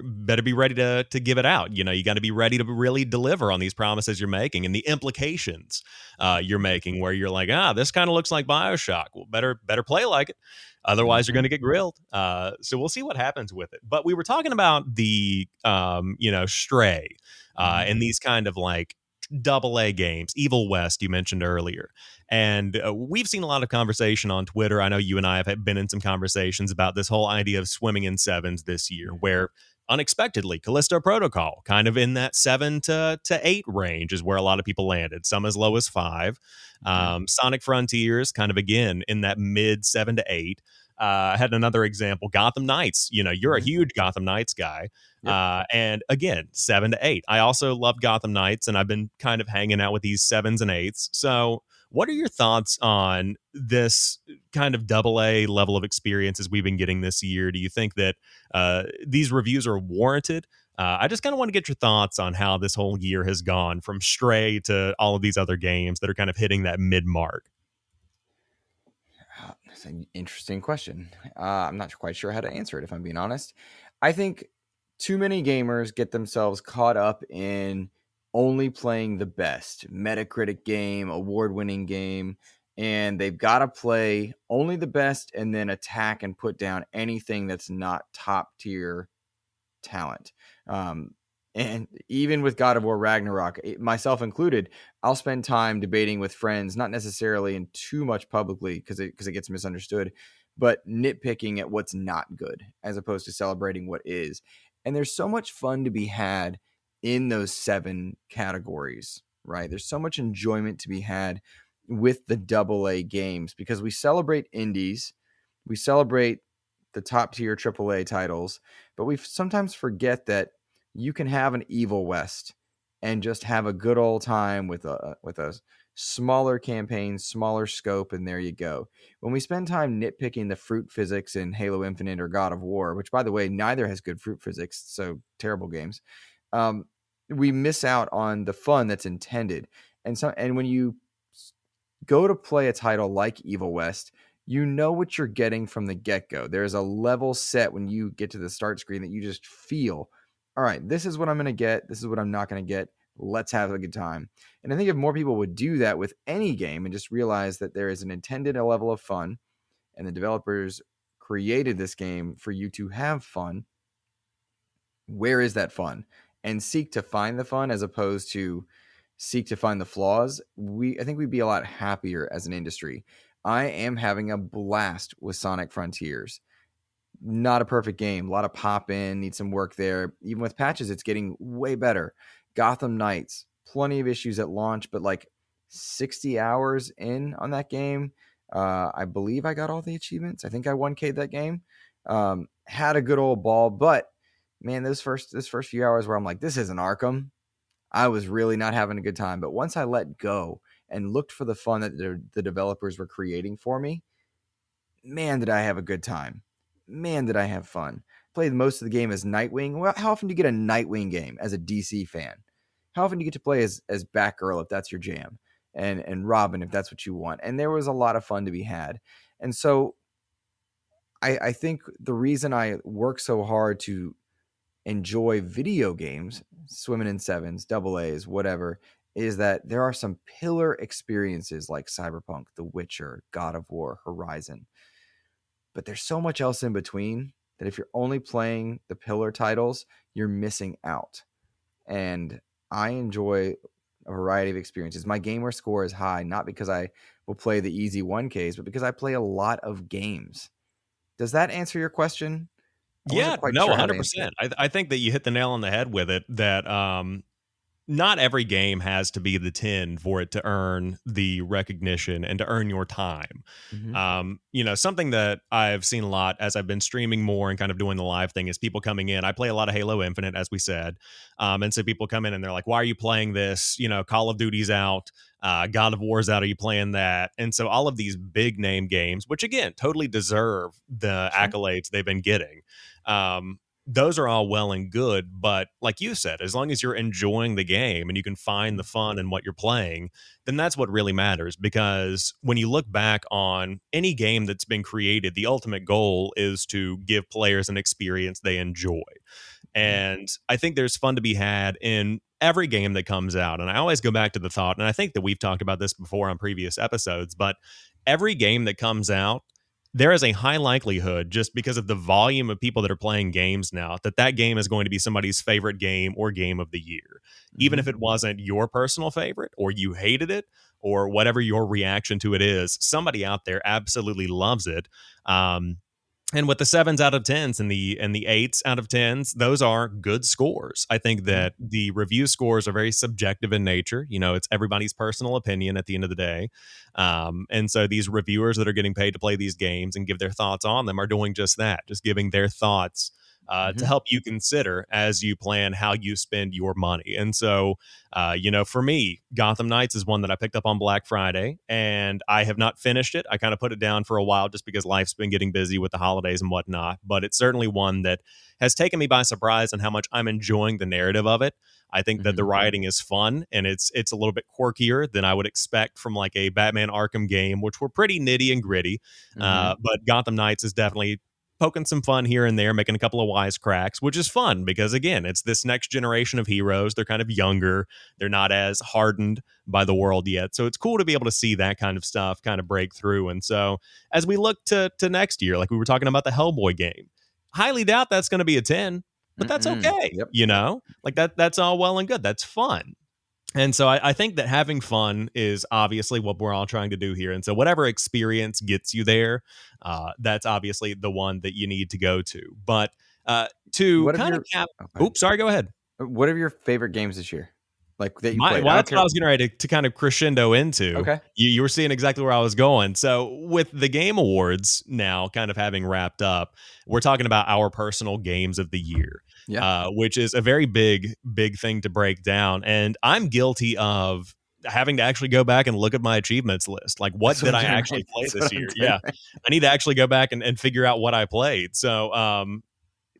Speaker 1: give it out. You got to be ready to really deliver on these promises you're making and the implications you're making. Where you're like, this kind of looks like Bioshock. Well, better play like it. Otherwise, you're
Speaker 2: mhm.
Speaker 1: going to get grilled. So we'll see what happens with it. But we were talking about the Stray,
Speaker 2: Mhm.
Speaker 1: and these kind of like double A games, Evil West you mentioned earlier. And we've seen a lot of conversation on Twitter. I know you and I have been in some conversations about this whole idea of swimming in sevens this year, where unexpectedly Callisto Protocol, kind of in that 7 to 8 range, is where a lot of people landed, some as low as 5.
Speaker 2: Mhm.
Speaker 1: Sonic Frontiers, kind of again in that mid 7 to 8. I had another example, Gotham Knights. You're a
Speaker 2: Mhm.
Speaker 1: huge Gotham Knights guy.
Speaker 2: Yep.
Speaker 1: And again, 7 to 8. I also love Gotham Knights, and I've been kind of hanging out with these 7s and 8s. So, what are your thoughts on this kind of double A level of experiences we've been getting this year? Do you think that these reviews are warranted? I just kind of want to get your thoughts on how this whole year has gone from Stray to all of these other games that are kind of hitting that mid mark.
Speaker 2: That's an interesting question. I'm not quite sure how to answer it, if I'm being honest. I think too many gamers get themselves caught up in only playing the best Metacritic game, award winning game, and they've got to play only the best and then attack and put down anything that's not top tier talent. Um, and even with God of War Ragnarok, myself included, I'll spend time debating with friends, not necessarily in too much publicly because it gets misunderstood, but nitpicking at what's not good as opposed to celebrating what is. And there's so much fun to be had in those 7 categories, right? There's so much enjoyment to be had with the double A games because we celebrate indies, we celebrate the top tier AAA titles, but we sometimes forget that you can have an Evil West and just have a good old time with a smaller campaign, smaller scope, and there you go. When we spend time nitpicking the fruit physics in Halo Infinite or God of War, which by the way, neither has good fruit physics, so terrible games, um, we miss out on the fun that's intended. And when you go to play a title like Evil West, you know what you're getting from the get-go. There's a level set when you get to the start screen that you just feel, all right, this is what I'm going to get. This is what I'm not going to get. Let's have a good time. And I think if more people would do that with any game and just realize that there is an intended level of fun and the developers created this game for you to have fun, where is that fun? And seek to find the fun as opposed to seek to find the flaws, I think we'd be a lot happier as an industry. I am having a blast with Sonic Frontiers. Not a perfect game. A lot of pop in, need some work there. Even with patches, it's getting way better. Gotham Knights, plenty of issues at launch, but like 60 hours in on that game. I believe I got all the achievements. I think I 1K'd that game. Had a good old ball, but man, this first few hours where I'm like, this isn't Arkham. I was really not having a good time. But once I let go and looked for the fun that the developers were creating for me, man, did I have a good time. Man, did I have fun. Played most of the game as Nightwing. Well, how often do you get a Nightwing game as a DC fan? How often do you get to play as Batgirl if that's your jam? And Robin if that's what you want? And there was a lot of fun to be had. And so I think the reason I work so hard to enjoy video games, swimming in sevens, double A's, whatever, is that there are some pillar experiences like Cyberpunk, The Witcher, God of War, Horizon. But there's so much else in between that if you're only playing the pillar titles, you're missing out. And I enjoy a variety of experiences. My gamer score is high, not because I will play the easy 1Ks, but because I play a lot of games. Does that answer your question? I wasn't
Speaker 1: Yeah,
Speaker 2: quite
Speaker 1: no,
Speaker 2: sure how to answer
Speaker 1: 100%.
Speaker 2: it.
Speaker 1: I think that you hit the nail on the head with it that not every game has to be the 10 for it to earn the recognition and to earn your time.
Speaker 2: Mm-hmm.
Speaker 1: Something that I've seen a lot as I've been streaming more and kind of doing the live thing is people coming in. I play a lot of Halo Infinite, as we said. And so people come in and they're like, why are you playing this? Call of Duty's out. God of War's out. Are you playing that? And so all of these big name games, which again, totally deserve the accolades they've been getting. Those are all well and good, but like you said, as long as you're enjoying the game and you can find the fun in what you're playing, then that's what really matters. Because when you look back on any game that's been created, the ultimate goal is to give players an experience they enjoy. And I think there's fun to be had in every game that comes out. And I always go back to the thought, and I think that we've talked about this before on previous episodes, but every game that comes out, there is a high likelihood, just because of the volume of people that are playing games now, that game is going to be somebody's favorite game or game of the year. Even if it wasn't your personal favorite or you hated it or whatever your reaction to it is, somebody out there absolutely loves it. And with the 7s out of 10s and the 8s out of 10s, those are good scores. I think that the review scores are very subjective in nature. It's everybody's personal opinion at the end of the day. And so these reviewers that are getting paid to play these games and give their thoughts on them are doing just that, just giving their thoughts to help you consider as you plan how you spend your money. And so, for me, Gotham Knights is one that I picked up on Black Friday, and I have not finished it. I kind of put it down for a while just because life's been getting busy with the holidays and whatnot, but it's certainly one that has taken me by surprise and how much I'm enjoying the narrative of it. I think that the writing is fun, and it's a little bit quirkier than I would expect from like a Batman Arkham game, which were pretty nitty and gritty. But Gotham Knights is definitely poking some fun here and there, making a couple of wisecracks, which is fun because, again, it's this next generation of heroes. They're kind of younger. They're not as hardened by the world yet. So it's cool to be able to see that kind of stuff kind of break through. And so as we look to next year, like we were talking about the Hellboy game, highly doubt that's going to be a 10, but that's okay. Like that's all well and good. That's fun. And so I think that having fun is obviously what we're all trying to do here. And so whatever experience gets you there, that's obviously the one that you need to go to. But to kind of cap...
Speaker 2: Okay.
Speaker 1: Oops, sorry, go ahead.
Speaker 2: What are your favorite games this year? Like that you played?
Speaker 1: Well, that's what I was getting ready to kind of crescendo into.
Speaker 2: Okay.
Speaker 1: You were seeing exactly where I was going. So with the Game Awards now kind of having wrapped up, we're talking about our personal games of the year.
Speaker 2: Yeah.
Speaker 1: which is a very big thing to break down. And I'm guilty of having to actually go back and look at my achievements list. Like, what
Speaker 2: That's what
Speaker 1: did
Speaker 2: I'm
Speaker 1: I
Speaker 2: doing,
Speaker 1: actually
Speaker 2: right?
Speaker 1: play
Speaker 2: That's
Speaker 1: this
Speaker 2: what I'm
Speaker 1: year?
Speaker 2: doing,
Speaker 1: Yeah.
Speaker 2: right?
Speaker 1: I need to actually go back and figure out what I played. So,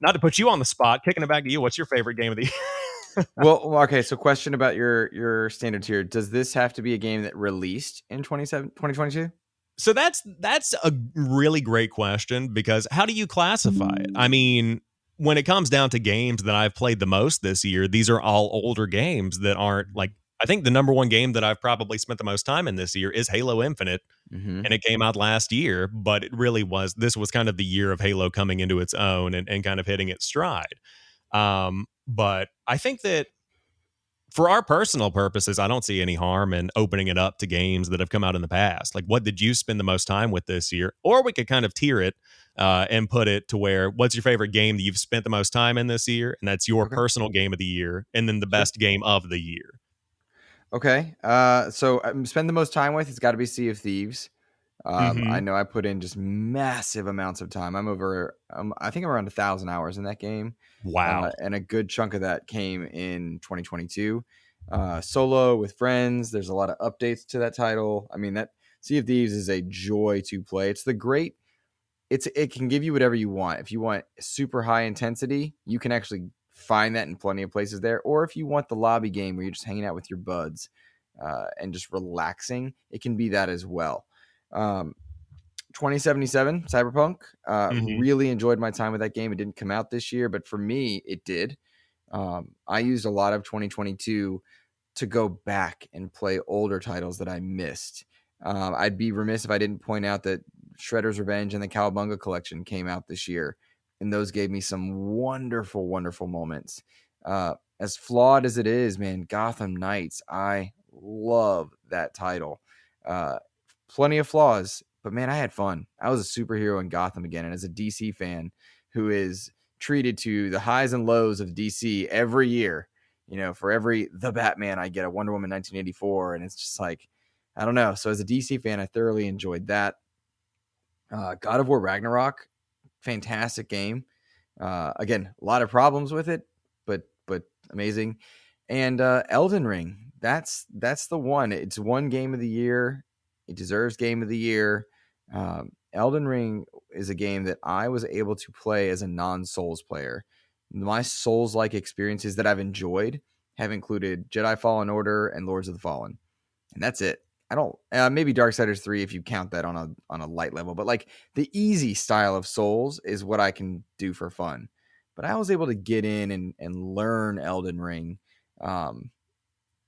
Speaker 1: not to put you on the spot, kicking it back to you. What's your favorite game of the year?
Speaker 2: Okay. So, question about your standards here. Does this have to be a game that released in 2022?
Speaker 1: So that's a really great question, because how do you classify it? I mean, when it comes down to games that I've played the most this year, these are all older games that aren't like, I think the number one game that I've probably spent the most time in this year is Halo Infinite,
Speaker 2: Mm-hmm.
Speaker 1: and it came out last year, but this was kind of the year of Halo coming into its own and kind of hitting its stride. But I think that for our personal purposes, I don't see any harm in opening it up to games that have come out in the past. Like, what did you spend the most time with this year? Or we could kind of tier it and put it to where, what's your favorite game that you've spent the most time in this year? And that's your
Speaker 2: Okay.
Speaker 1: personal game of the year. And then the
Speaker 2: Sure.
Speaker 1: best game of the year.
Speaker 2: Okay. So spend the most time with, it's got to be Sea of Thieves. I
Speaker 1: Mm-hmm.
Speaker 2: know I put in just massive amounts of time. I think I'm around 1,000 hours in that game.
Speaker 1: Wow.
Speaker 2: And a good chunk of that came in 2022. Solo with friends. There's a lot of updates to that title. I mean, that Sea of Thieves is a joy to play. It can give you whatever you want. If you want super high intensity, you can actually find that in plenty of places there. Or if you want the lobby game where you're just hanging out with your buds and just relaxing, it can be that as well. 2077 Cyberpunk.
Speaker 1: Mm-hmm.
Speaker 2: Really enjoyed my time with that game. It didn't come out this year, but for me, it did. I used a lot of 2022 to go back and play older titles that I missed. I'd be remiss if I didn't point out that Shredder's Revenge and the Cowabunga Collection came out this year, and those gave me some wonderful, wonderful moments. As flawed as it is, man, Gotham Knights, I love that title. Uh, Plenty of flaws, but man, I had fun. I was a superhero in Gotham again, and as a DC fan who is treated to the highs and lows of DC every year, for every The Batman, I get a Wonder Woman 1984, and it's just like, I don't know. So as a DC fan, I thoroughly enjoyed that. God of War Ragnarok, fantastic game. Again, a lot of problems with it, but amazing. And Elden Ring, that's the one. It's one game of the year. It deserves game of the year. Elden Ring is a game that I was able to play as a non-Souls player. My Souls-like experiences that I've enjoyed have included Jedi Fallen Order and Lords of the Fallen, and that's it. I don't maybe Darksiders 3 if you count that on a light level, but like the easy style of Souls is what I can do for fun. But I was able to get in and learn Elden Ring,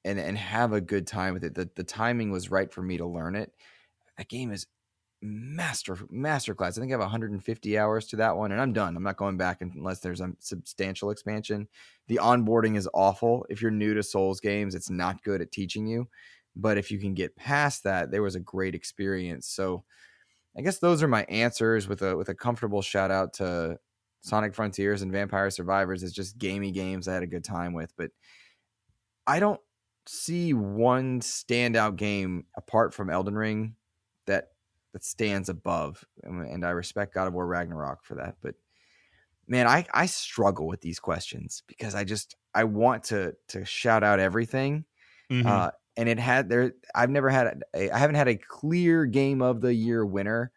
Speaker 2: and have a good time with it. The timing was right for me to learn it. That game is masterclass. I think I have 150 hours to that one, and I'm done. I'm not going back unless there's a substantial expansion. The onboarding is awful. If you're new to Souls games, it's not good at teaching you. But if you can get past that, there was a great experience. So I guess those are my answers with a comfortable shout out to Sonic Frontiers and Vampire Survivors as just gamey games I had a good time with. But I don't see one standout game apart from Elden Ring that stands above, and I respect God of War Ragnarok for that. But man, I struggle with these questions because I want to shout out everything,
Speaker 1: Mm-hmm.
Speaker 2: and I haven't had a clear game of the year winner,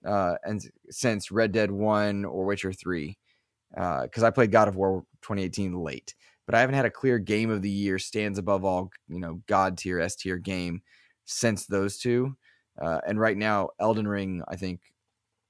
Speaker 2: and since Red Dead 1 or Witcher 3, because I played God of War 2018 late, but I haven't had a clear game of the year stands above all, God tier, S tier game since those two. And right now, Elden Ring, I think,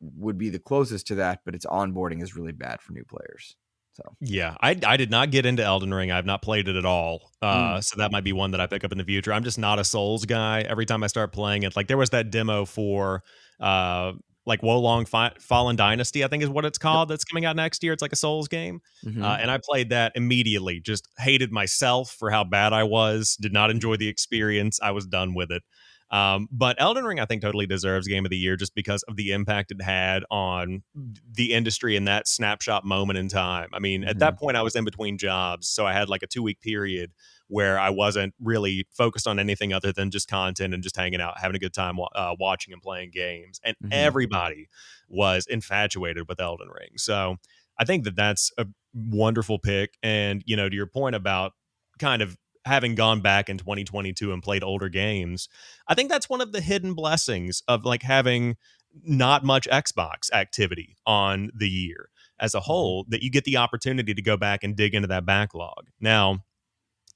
Speaker 2: would be the closest to that, but its onboarding is really bad for new players. So,
Speaker 1: Yeah, I did not get into Elden Ring. I've not played it at all.
Speaker 2: mm,
Speaker 1: So that might be one that I pick up in the future. I'm just not a Souls guy. Every time I start playing it, like there was that demo for like Fallen Dynasty, I think is what it's
Speaker 2: yep.
Speaker 1: called, that's coming out next year. It's like a Souls game.
Speaker 2: Mm-hmm.
Speaker 1: And I played that immediately, just hated myself for how bad I was, did not enjoy the experience. I was done with it. But Elden Ring, I think, totally deserves Game of the Year just because of the impact it had on the industry in that snapshot moment in time. I mean, at
Speaker 2: Mm-hmm.
Speaker 1: that point, I was in between jobs, so I had like a 2 week period where I wasn't really focused on anything other than just content and just hanging out, having a good time watching and playing games. And
Speaker 2: Mm-hmm.
Speaker 1: everybody was infatuated with Elden Ring. So I think that that's a wonderful pick. And, to your point about kind of having gone back in 2022 and played older games, I think that's one of the hidden blessings of like having not much Xbox activity on the year as a whole, that you get the opportunity to go back and dig into that backlog. Now,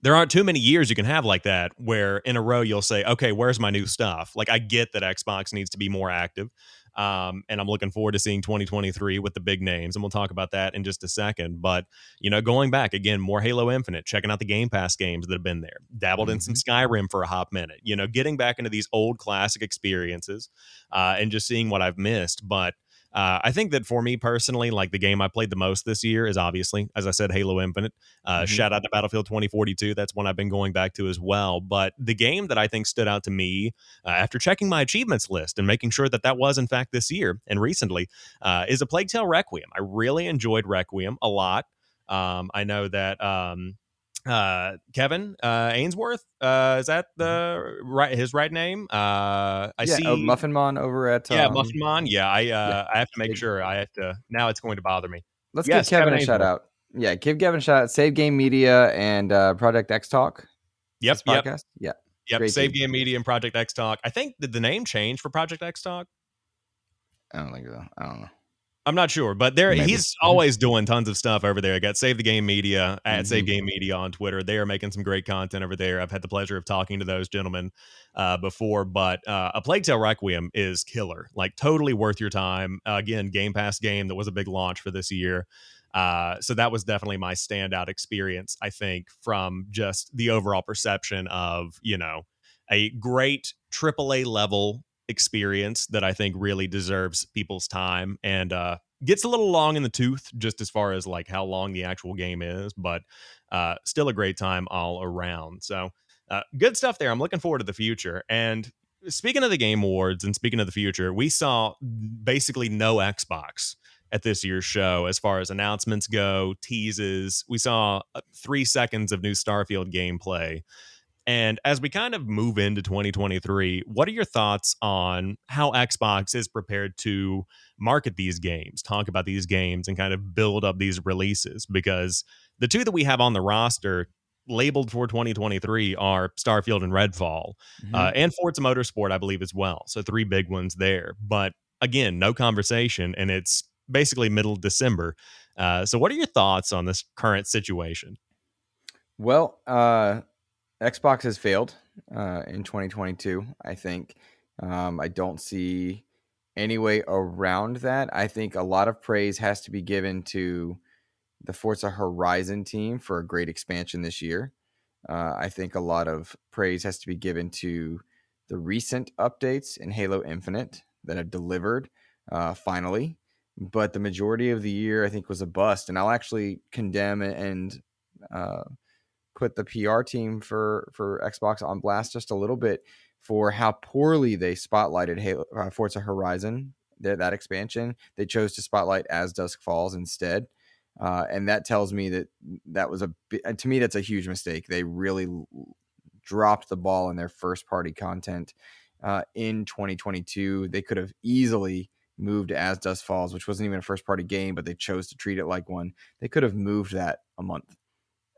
Speaker 1: there aren't too many years you can have like that where in a row you'll say, okay, where's my new stuff? Like, I get that Xbox needs to be more active. And I'm looking forward to seeing 2023 with the big names. And we'll talk about that in just a second. But, going back again, more Halo Infinite, checking out the Game Pass games that have been there, dabbled in some Skyrim for a hot minute, getting back into these old classic experiences and just seeing what I've missed. But I think that for me personally, like the game I played the most this year is obviously, as I said, Halo Infinite. Shout out to Battlefield 2042. That's one I've been going back to as well. But the game that I think stood out to me after checking my achievements list and making sure that was in fact this year and recently is A Plague Tale Requiem. I really enjoyed Requiem a lot. I know that Kevin Ainsworth, is that his right name? I see
Speaker 2: Muffin Mon over at
Speaker 1: Muffin Mon. I have to make sure. Now it's going to bother me.
Speaker 2: Let's give Kevin a shout out. Yeah, give Kevin a shout out. Save Game Media and Project X Talk.
Speaker 1: Podcast.
Speaker 2: Yep.
Speaker 1: Save Game Media and Project X Talk. I think, did the name change for Project X Talk?
Speaker 2: I don't think so. I don't know.
Speaker 1: I'm not sure, but he's always doing tons of stuff over there. I got Save the Game Media at Save Game Media on Twitter. They are making some great content over there. I've had the pleasure of talking to those gentlemen before, but A Plague Tale Requiem is killer. Like, totally worth your time. Again, Game Pass game that was a big launch for this year. So that was definitely my standout experience, I think, from just the overall perception of, a great AAA level experience that I think really deserves people's time, and gets a little long in the tooth just as far as like how long the actual game is, but still a great time all around. So good stuff there. I'm looking forward to the future. And speaking of the Game Awards and speaking of the future, we saw basically no Xbox at this year's show as far as announcements go, teases. We saw 3 seconds of new Starfield gameplay. And as we kind of move into 2023, what are your thoughts on how Xbox is prepared to market these games, talk about these games, and kind of build up these releases? Because the two that we have on the roster labeled for 2023 are Starfield and Redfall, and Forza Motorsport, I believe, as well. So 3 big ones there. But again, no conversation, and it's basically middle of December. So what are your thoughts on this current situation?
Speaker 2: Well, Xbox has failed in 2022, I think. I don't see any way around that. I think a lot of praise has to be given to the Forza Horizon team for a great expansion this year. I think a lot of praise has to be given to the recent updates in Halo Infinite that have delivered finally. But the majority of the year, I think, was a bust. And I'll actually condemn and put the PR team for Xbox on blast just a little bit for how poorly they spotlighted Forza Horizon, that expansion. They chose to spotlight As Dusk Falls instead. And that tells me that was to me, that's a huge mistake. They really dropped the ball in their first party content in 2022. They could have easily moved As Dusk Falls, which wasn't even a first party game, but they chose to treat it like one. They could have moved that a month.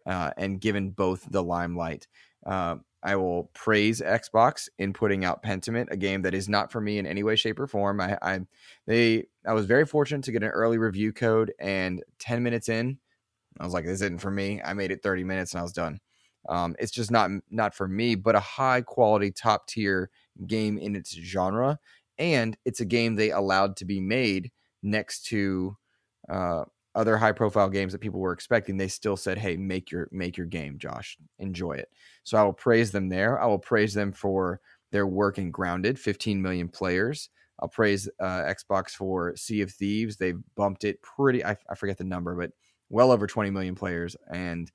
Speaker 2: And given both the limelight. I will praise Xbox in putting out Pentiment, a game that is not for me in any way, shape, or form. I was very fortunate to get an early review code, and 10 minutes in, I was like, this isn't for me. I made it 30 minutes and I was done. It's just not for me, but a high quality, top tier game in its genre. And it's a game they allowed to be made next to other high profile games that people were expecting. They still said, hey, make your game, Josh, enjoy it. So I will praise them there. I will praise them for their work in Grounded, 15 million players. I'll praise Xbox for Sea of Thieves. They've bumped it pretty, I forget the number, but well over 20 million players, and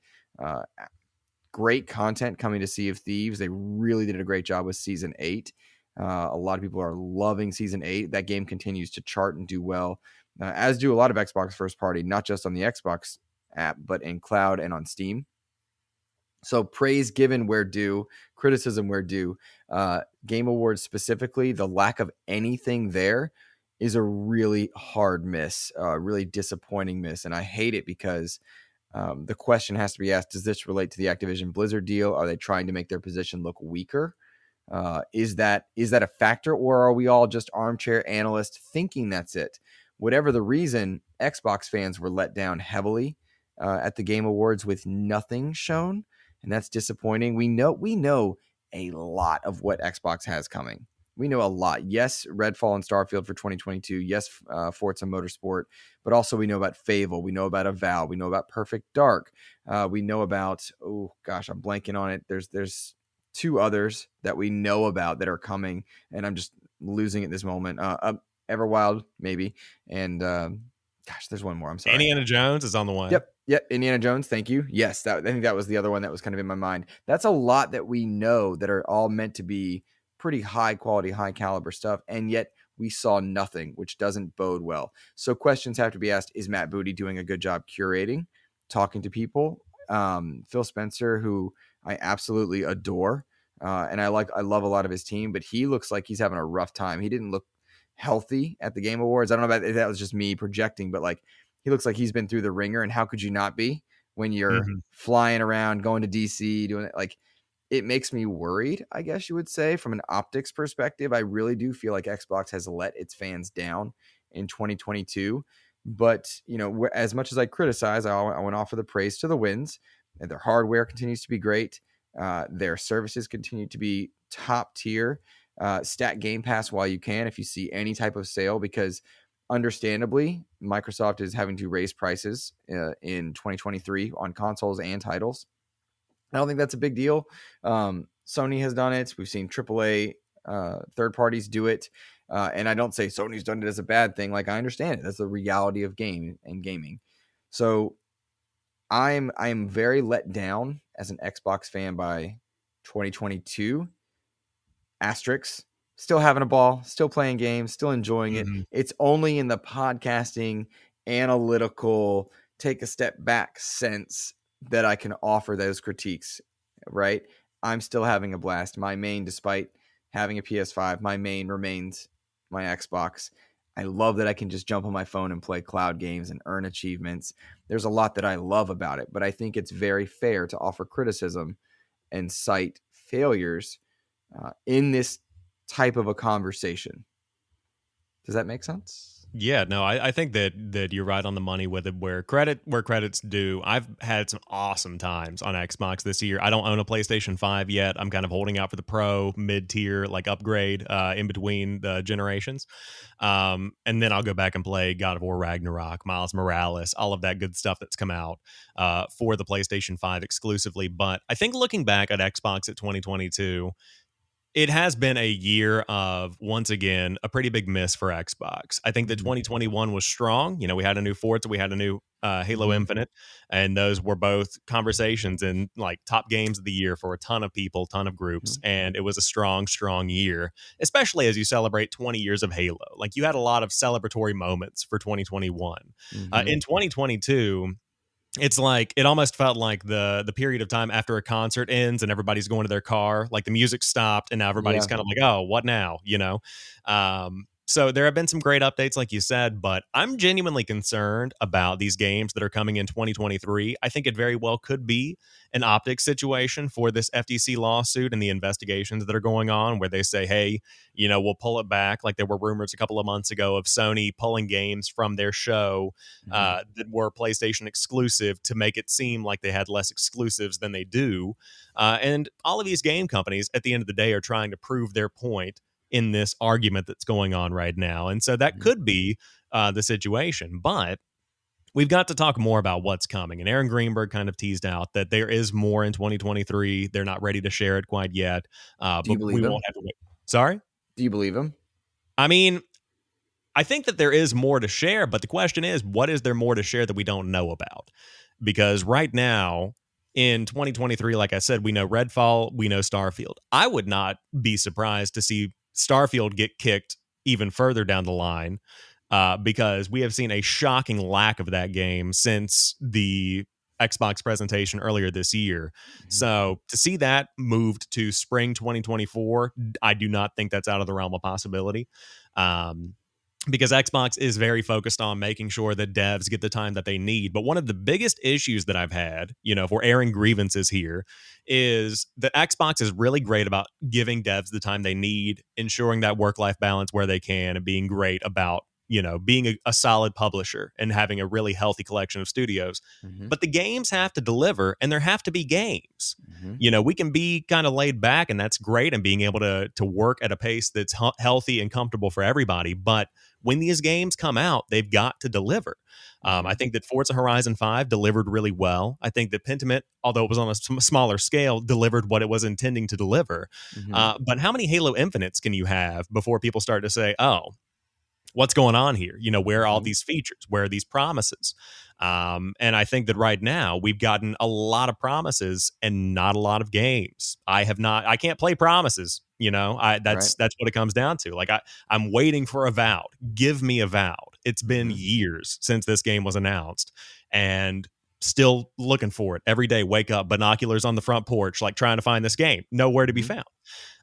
Speaker 2: great content coming to Sea of Thieves. They really did a great job with Season 8. A lot of people are loving Season 8. That game continues to chart and do well, as do a lot of Xbox first party, not just on the Xbox app, but in cloud and on Steam. So praise given where due, criticism where due. Game Awards specifically, the lack of anything there is a really hard miss, really disappointing miss. And I hate it because the question has to be asked, does this relate to the Activision-Blizzard deal? Are they trying to make their position look weaker? Is that a factor, or are we all just armchair analysts thinking that's it? Whatever the reason, Xbox fans were let down heavily at the Game Awards with nothing shown, and that's disappointing. We know a lot of what Xbox has coming. We know a lot. Yes, Redfall and Starfield for 2022. Yes, Forza Motorsport, but also we know about Fable. We know about Avowed. We know about Perfect Dark. We know about, oh gosh, I'm blanking on it. There's two others that we know about that are coming, and I'm just losing at this moment. Everwild, maybe, and gosh, there's one more. I'm sorry.
Speaker 1: Indiana Jones is on the way.
Speaker 2: Yep, Indiana Jones. Thank you. Yes, I think that was the other one that was kind of in my mind. That's a lot that we know that are all meant to be pretty high quality, high caliber stuff, and yet we saw nothing, which doesn't bode well. So questions have to be asked: is Matt Booty doing a good job curating, talking to people? Phil Spencer, who I absolutely adore, and I love a lot of his team, but he looks like he's having a rough time. He didn't look healthy at the Game Awards. I don't know if that was just me projecting, but like, he looks like he's been through the ringer, and how could you not be when you're flying around, going to DC, doing it? Like, it makes me worried, I guess you would say, from an optics perspective. I really do feel like Xbox has let its fans down in 2022. But, as much as I criticize, I want to offer the praise to the wins. And their hardware continues to be great. Their services continue to be top tier. Stack Game Pass while you can, if you see any type of sale, because understandably, Microsoft is having to raise prices in 2023 on consoles and titles. I don't think that's a big deal. Sony has done it. We've seen AAA third parties do it. And I don't say Sony's done it as a bad thing. Like, I understand it. That's the reality of gaming. So I'm very let down as an Xbox fan by 2022. Asterisks. Still having a ball, still playing games, still enjoying it. It's only in the podcasting, analytical, take a step back sense that I can offer those critiques, right? I'm still having a blast. My main, despite having a PS5, my main remains my Xbox. I love that I can just jump on my phone and play cloud games and earn achievements. There's a lot that I love about it, but I think it's very fair to offer criticism and cite failures in this type of a conversation. Does that make sense?
Speaker 1: Yeah, no, I think that you're right on the money with it. Where credit's due. I've had some awesome times on Xbox this year. I don't own a PlayStation 5 yet. I'm kind of holding out for the Pro mid-tier like upgrade in between the generations. And then I'll go back and play God of War Ragnarok, Miles Morales, all of that good stuff that's come out for the PlayStation 5 exclusively. But I think looking back at Xbox at 2022, it has been a year of, once again, a pretty big miss for Xbox. I think that 2021 was strong. We had a new Forza, we had a new Halo Infinite, and those were both conversations and like top games of the year for a ton of people, ton of groups, and it was a strong, strong year, especially as you celebrate 20 years of Halo. Like, you had a lot of celebratory moments for 2021. In 2022, it's like, it almost felt like the period of time after a concert ends and everybody's going to their car, like the music stopped and now everybody's kind of like, oh, what now? So there have been some great updates, like you said, but I'm genuinely concerned about these games that are coming in 2023. I think it very well could be an optics situation for this FTC lawsuit and the investigations that are going on, where they say, hey, we'll pull it back. Like, there were rumors a couple of months ago of Sony pulling games from their show that were PlayStation exclusive to make it seem like they had less exclusives than they do. And all of these game companies, at the end of the day, are trying to prove their point in this argument that's going on right now. And so that could be the situation. But we've got to talk more about what's coming. And Aaron Greenberg kind of teased out that there is more in 2023. They're not ready to share it quite yet.
Speaker 2: Do you believe him?
Speaker 1: Won't have to wait. Sorry?
Speaker 2: Do you believe him?
Speaker 1: I mean, I think that there is more to share, but the question is, what is there more to share that we don't know about? Because right now, in 2023, like I said, we know Redfall, we know Starfield. I would not be surprised to see Starfield get kicked even further down the line, because we have seen a shocking lack of that game since the Xbox presentation earlier this year. So to see that moved to spring 2024, I do not think that's out of the realm of possibility. because Xbox is very focused on making sure that devs get the time that they need. But one of the biggest issues that I've had, if we're airing grievances here, is that Xbox is really great about giving devs the time they need, ensuring that work-life balance where they can, and being great about, being a solid publisher and having a really healthy collection of studios.
Speaker 2: Mm-hmm.
Speaker 1: But the games have to deliver, and there have to be games.
Speaker 2: Mm-hmm.
Speaker 1: We can be kind of laid back, and that's great, and being able to work at a pace that's healthy and comfortable for everybody. But when these games come out, they've got to deliver. I think that Forza Horizon 5 delivered really well. I think that Pentiment, although it was on a smaller scale, delivered what it was intending to deliver.
Speaker 2: Mm-hmm.
Speaker 1: But how many Halo Infinites can you have before people start to say, oh, what's going on here? Where are all these features? Where are these promises? And I think that right now we've gotten a lot of promises and not a lot of games. I can't play promises. That's what it comes down to. Like I'm waiting for Avowed. Give me Avowed. It's been years since this game was announced, and still looking for it every day. Wake up, binoculars on the front porch, like trying to find this game. Nowhere to be found.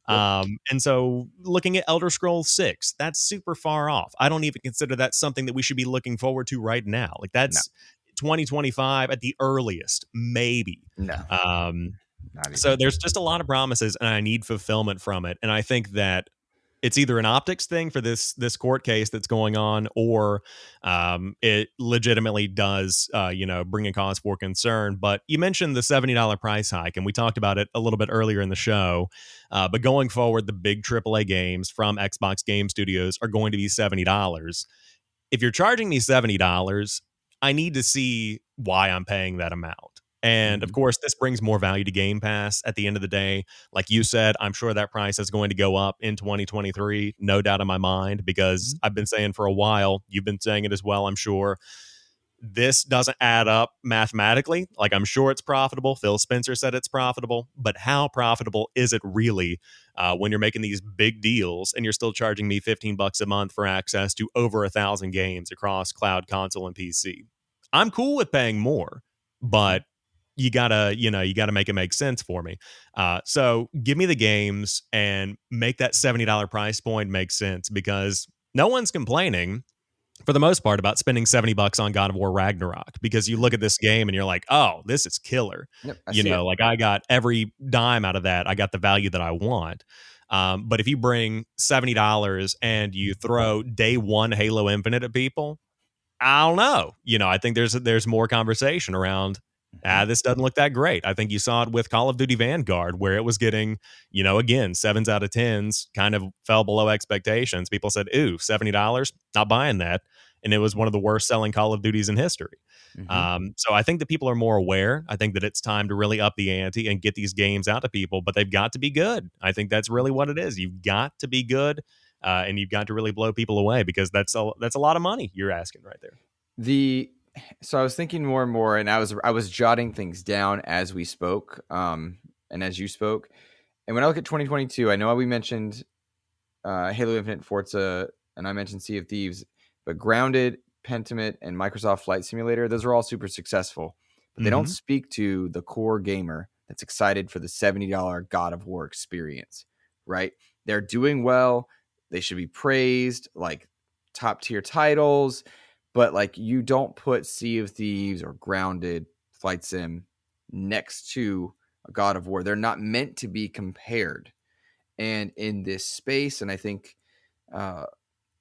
Speaker 1: And so looking at Elder Scrolls 6, that's super far off. I don't even consider that something that we should be looking forward to right now. Like that's 2025 at the earliest, maybe.
Speaker 2: No.
Speaker 1: So there's just a lot of promises, and I need fulfillment from it. And I think that it's either an optics thing for this court case that's going on, or it legitimately does, bring a cause for concern. But you mentioned the $70 price hike, and we talked about it a little bit earlier in the show. But going forward, the big AAA games from Xbox Game Studios are going to be $70. If you're charging me $70, I need to see why I'm paying that amount. And of course, this brings more value to Game Pass at the end of the day. Like you said, I'm sure that price is going to go up in 2023. No doubt in my mind, because I've been saying for a while, you've been saying it as well, I'm sure. This doesn't add up mathematically. Like, I'm sure it's profitable. Phil Spencer said it's profitable, but how profitable is it really when you're making these big deals and you're still charging me $15 a month for access to over 1,000 games across cloud, console, and PC? I'm cool with paying more, but you gotta make it make sense for me. So give me the games and make that $70 price point make sense, because no one's complaining for the most part about spending $70 on God of War Ragnarok, because you look at this game and you're like, oh, this is killer.
Speaker 2: Yep,
Speaker 1: Like I got every dime out of that. I got the value that I want. But if you bring $70 and you throw day one Halo Infinite at people, I don't know. I think there's more conversation around, this doesn't look that great. I think you saw it with Call of Duty Vanguard, where it was getting, again, 7s out of 10s, kind of fell below expectations. People said, ooh, $70, not buying that. And it was one of the worst selling Call of Duties in history. So I think that people are more aware. I think that it's time to really up the ante and get these games out to people, but they've got to be good. I think that's really what it is. You've got to be good. And you've got to really blow people away, because that's a lot of money you're asking right there.
Speaker 2: So I was thinking more and more, and I was jotting things down as we spoke, and as you spoke. And when I look at 2022, I know we mentioned Halo Infinite, Forza, and I mentioned Sea of Thieves, but Grounded, Pentiment, and Microsoft Flight Simulator, those are all super successful. But they don't speak to the core gamer that's excited for the $70 God of War experience, right? They're doing well. They should be praised, like top tier titles. But like, you don't put Sea of Thieves or Grounded, Flight Sim next to a God of War. They're not meant to be compared. And in this space, and I think that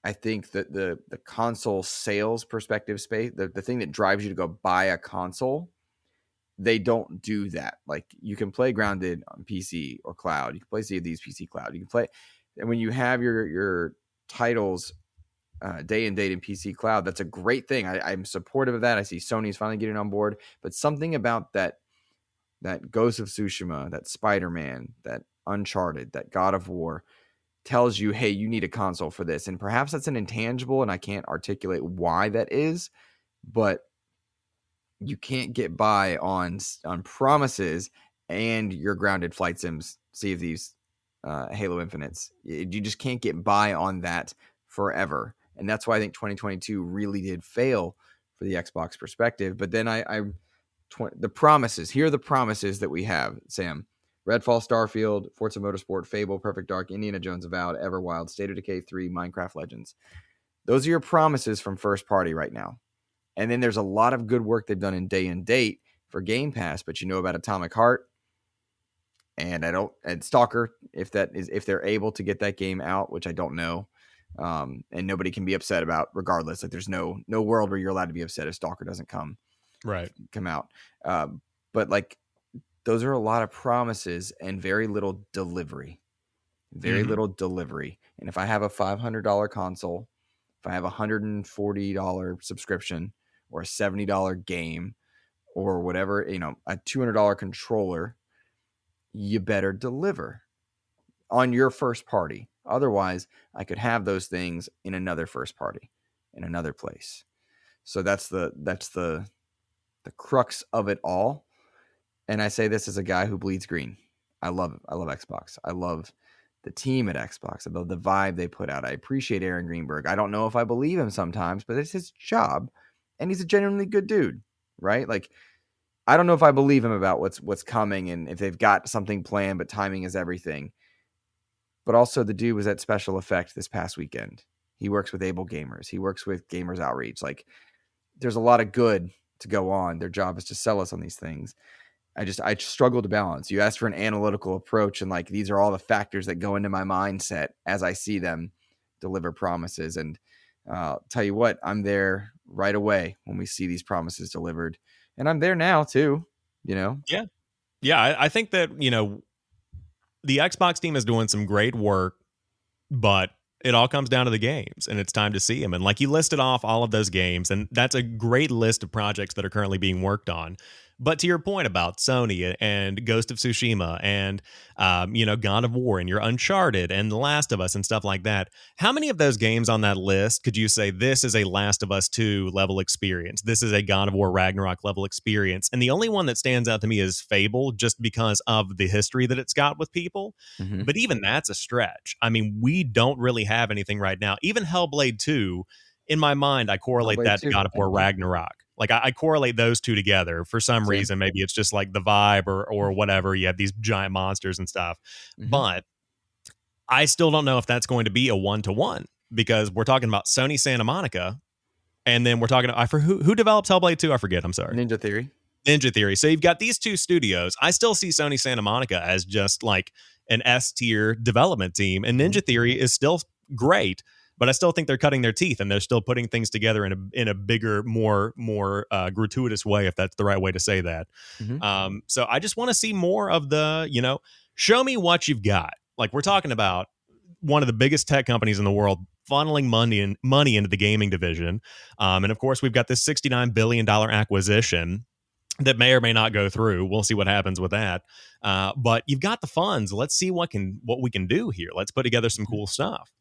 Speaker 2: the console sales perspective space, the thing that drives you to go buy a console, they don't do that. Like, you can play Grounded on PC or cloud. You can play Sea of Thieves PC cloud. You can play, and when you have your titles day and date in PC cloud, that's a great thing. I'm supportive of that. I see Sony's finally getting on board, but something about that Ghost of Tsushima, that Spider-Man, that Uncharted, that God of War tells you, hey, you need a console for this. And perhaps that's an intangible, and I can't articulate why that is, but you can't get by on promises and your Grounded, Flight Sims, Sea of Thieves, Halo Infinites. You just can't get by on that forever. And that's why I think 2022 really did fail for the Xbox perspective. But then the promises, here are the promises that we have, Sam. Redfall, Starfield, Forza Motorsport, Fable, Perfect Dark, Indiana Jones Avowed, Everwild, State of Decay 3, Minecraft Legends. Those are your promises from first party right now. And then there's a lot of good work they've done in day and date for Game Pass, but you know about Atomic Heart and Stalker, if they're able to get that game out, which I don't know. And nobody can be upset about regardless. Like there's no world where you're allowed to be upset if Stalker doesn't come out. But like those are a lot of promises and very little delivery. Little delivery. And if I have a $500 console, if I have a $140 subscription or a $70 game or whatever, a $200 controller, you better deliver on your first party. Otherwise, I could have those things in another first party, in another place. So that's the crux of it all. And I say this as a guy who bleeds green. I love Xbox. I love the team at Xbox. I love the vibe they put out. I appreciate Aaron Greenberg. I don't know if I believe him sometimes, but it's his job, and he's a genuinely good dude, right? Like, I don't know if I believe him about what's coming and if they've got something planned, but timing is everything. But also, the dude was at Special Effect this past weekend. He works with Able Gamers. He works with Gamers Outreach. Like, there's a lot of good to go on. Their job is to sell us on these things. I struggle to balance. You asked for an analytical approach, and like these are all the factors that go into my mindset as I see them deliver promises. And tell you what, I'm there right away when we see these promises delivered, and I'm there now too.
Speaker 1: Yeah. I think that the Xbox team is doing some great work, but it all comes down to the games, and it's time to see them. And like you listed off all of those games, and that's a great list of projects that are currently being worked on. But to your point about Sony and Ghost of Tsushima and, God of War and your Uncharted and The Last of Us and stuff like that, how many of those games on that list could you say this is a Last of Us 2 level experience? This is a God of War Ragnarok level experience. And the only one that stands out to me is Fable, just because of the history that it's got with people.
Speaker 2: Mm-hmm.
Speaker 1: But even that's a stretch. I mean, we don't really have anything right now. Even Hellblade 2, in my mind, I correlate that to God of War Ragnarok. Like I correlate those two together for some reason. Maybe it's just like the vibe or whatever. You have these giant monsters and stuff. Mm-hmm. But I still don't know if that's going to be a 1-to-1 because we're talking about Sony Santa Monica. And then we're talking for who develops Hellblade 2? I forget. I'm sorry.
Speaker 2: Ninja Theory. So
Speaker 1: you've got these two studios. I still see Sony Santa Monica as just like an S tier development team. And Ninja Theory is still great. But I still think they're cutting their teeth and they're still putting things together in a bigger, more gratuitous way, if that's the right way to say that. Mm-hmm. So I just want to see more of the, show me what you've got. Like we're talking about one of the biggest tech companies in the world funneling money into the gaming division. And of course, we've got this $69 billion acquisition that may or may not go through. We'll see what happens with that. But you've got the funds. Let's see what we can do here. Let's put together some cool stuff.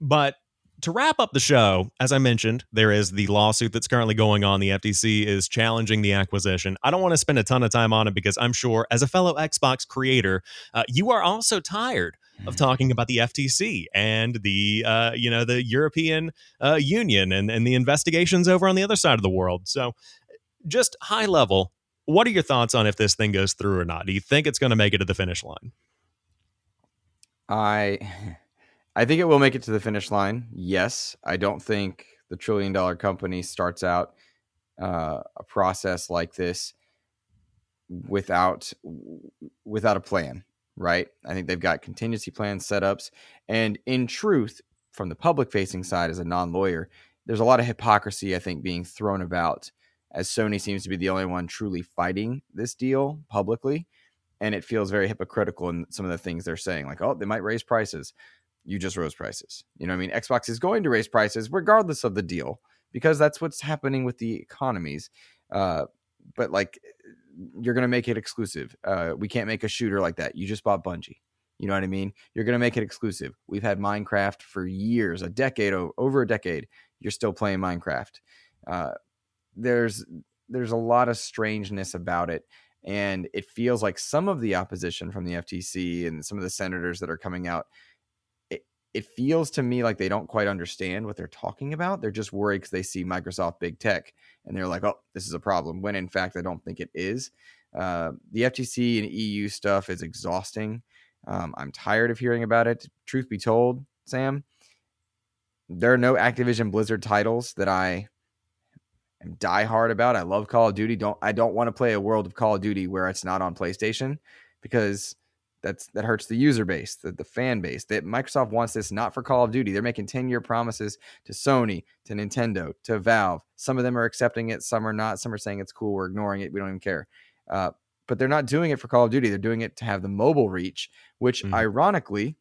Speaker 1: But to wrap up the show, as I mentioned, there is the lawsuit that's currently going on. The FTC is challenging the acquisition. I don't want to spend a ton of time on it because I'm sure as a fellow Xbox creator, you are also tired of talking about the FTC and the European Union and the investigations over on the other side of the world. So just high level, what are your thoughts on if this thing goes through or not? Do you think it's going to make it to the finish line?
Speaker 2: I think it will make it to the finish line. Yes. I don't think the $1 trillion company starts out a process like this without a plan, right? I think they've got contingency plans, setups, and in truth, from the public-facing side as a non-lawyer, there's a lot of hypocrisy, I think, being thrown about as Sony seems to be the only one truly fighting this deal publicly, and it feels very hypocritical in some of the things they're saying, like, oh, they might raise prices. You just rose prices. You know what I mean? Xbox is going to raise prices regardless of the deal because that's what's happening with the economies. But like, you're going to make it exclusive. We can't make a shooter like that. You just bought Bungie. You know what I mean? You're going to make it exclusive. We've had Minecraft for years, over a decade. You're still playing Minecraft. There's a lot of strangeness about it. And it feels like some of the opposition from the FTC and some of the senators that are coming out, it feels to me like they don't quite understand what they're talking about. They're just worried because they see Microsoft big tech and they're like, oh, this is a problem. When in fact, I don't think it is. The FTC and EU stuff is exhausting. I'm tired of hearing about it. Truth be told, Sam, There are no Activision-Blizzard titles that I am diehard about. I love Call of Duty. I don't want to play a world of Call of Duty where it's not on PlayStation, because that hurts the user base, the fan base. That Microsoft wants this not for Call of Duty. They're making 10-year promises to Sony, to Nintendo, to Valve. Some of them are accepting it, some are not. Some are saying it's cool, we're ignoring it, we don't even care. But they're not doing it for Call of Duty. They're doing it to have the mobile reach, which ironically,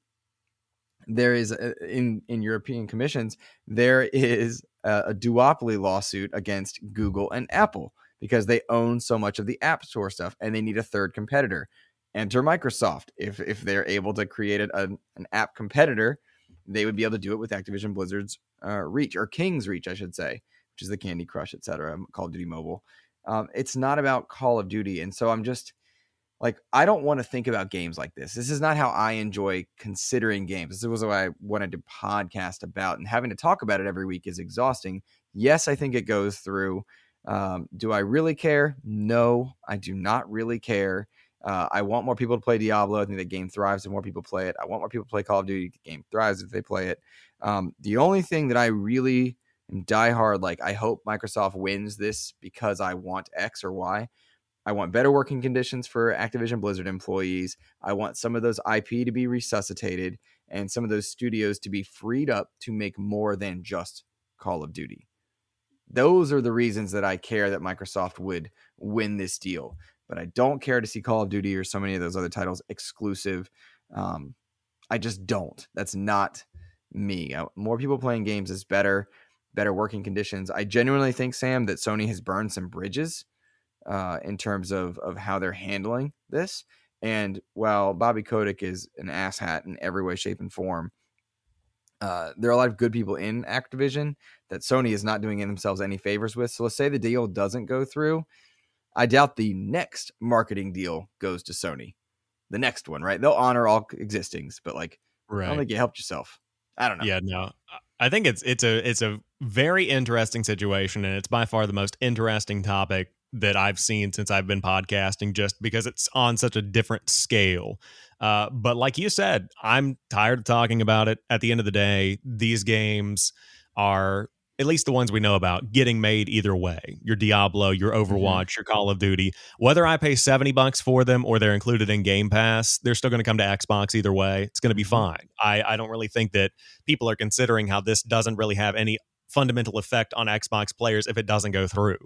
Speaker 2: there is in European commissions, there is a duopoly lawsuit against Google and Apple because they own so much of the App Store stuff and they need a third competitor. Enter Microsoft. If they're able to create an app competitor, they would be able to do it with Activision Blizzard's reach, or King's reach, I should say, which is the Candy Crush, etc. Call of Duty Mobile. It's not about Call of Duty, and so I'm just like, I don't want to think about games like this. This is not how I enjoy considering games. This was what I wanted to podcast about, and having to talk about it every week is exhausting. Yes, I think it goes through. Do I really care? No, I do not really care. I want more people to play Diablo. I think the game thrives if more people play it. I want more people to play Call of Duty. The game thrives if they play it. The only thing that I really am diehard, like, I hope Microsoft wins this because I want X or Y. I want better working conditions for Activision Blizzard employees. I want some of those IP to be resuscitated and some of those studios to be freed up to make more than just Call of Duty. Those are the reasons that I care that Microsoft would win this deal. But I don't care to see Call of Duty or so many of those other titles exclusive. I just don't. That's not me. More people playing games is better working conditions. I genuinely think, Sam, that Sony has burned some bridges in terms of how they're handling this. And while Bobby Kotick is an asshat in every way, shape, and form, there are a lot of good people in Activision that Sony is not doing themselves any favors with. So let's say the deal doesn't go through. I doubt the next marketing deal goes to Sony. The next one, right? They'll honor all existings, but like, I don't think you helped yourself. I don't know.
Speaker 1: Yeah, no. I think it's a very interesting situation, and it's by far the most interesting topic that I've seen since I've been podcasting, just because it's on such a different scale. But like you said, I'm tired of talking about it. At the end of the day, these games are, at least the ones we know about, getting made either way. Your Diablo, your Overwatch, your Call of Duty. Whether I pay $70 for them or they're included in Game Pass, they're still going to come to Xbox either way. It's going to be fine. I don't really think that people are considering how this doesn't really have any fundamental effect on Xbox players if it doesn't go through.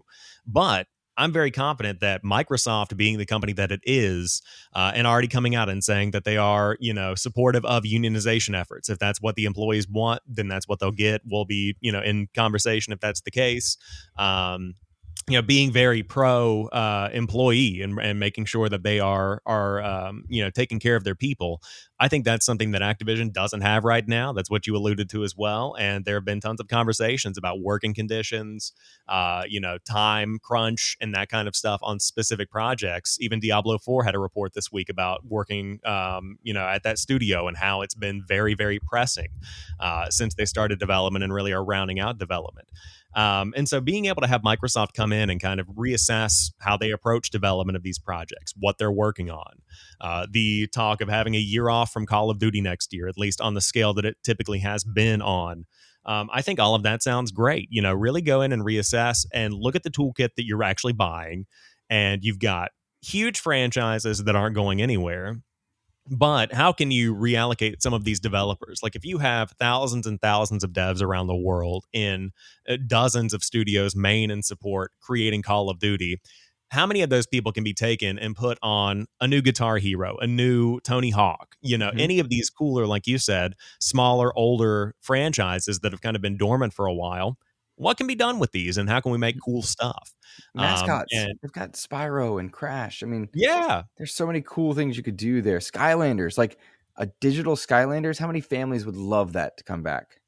Speaker 1: But I'm very confident that Microsoft, being the company that it is, and already coming out and saying that they are, supportive of unionization efforts. If that's what the employees want, then that's what they'll get. We'll be, in conversation if that's the case. Being very pro employee and making sure that they are taking care of their people. I think that's something that Activision doesn't have right now. That's what you alluded to as well. And there have been tons of conversations about working conditions, time crunch and that kind of stuff on specific projects. Even Diablo 4 had a report this week about working, at that studio and how it's been very, very pressing since they started development and really are rounding out development. And so being able to have Microsoft come in and kind of reassess how they approach development of these projects, what they're working on, the talk of having a year off from Call of Duty next year, at least on the scale that it typically has been on. I think all of that sounds great. Really go in and reassess and look at the toolkit that you're actually buying. And you've got huge franchises that aren't going anywhere. But how can you reallocate some of these developers? Like if you have thousands and thousands of devs around the world in dozens of studios, main and support, creating Call of Duty, how many of those people can be taken and put on a new Guitar Hero, a new Tony Hawk, any of these cooler, like you said, smaller, older franchises that have kind of been dormant for a while? What can be done with these and how can we make cool stuff?
Speaker 2: Mascots. They've got Spyro and Crash. I mean,
Speaker 1: yeah,
Speaker 2: there's so many cool things you could do there. Skylanders, like a digital Skylanders. How many families would love that to come back?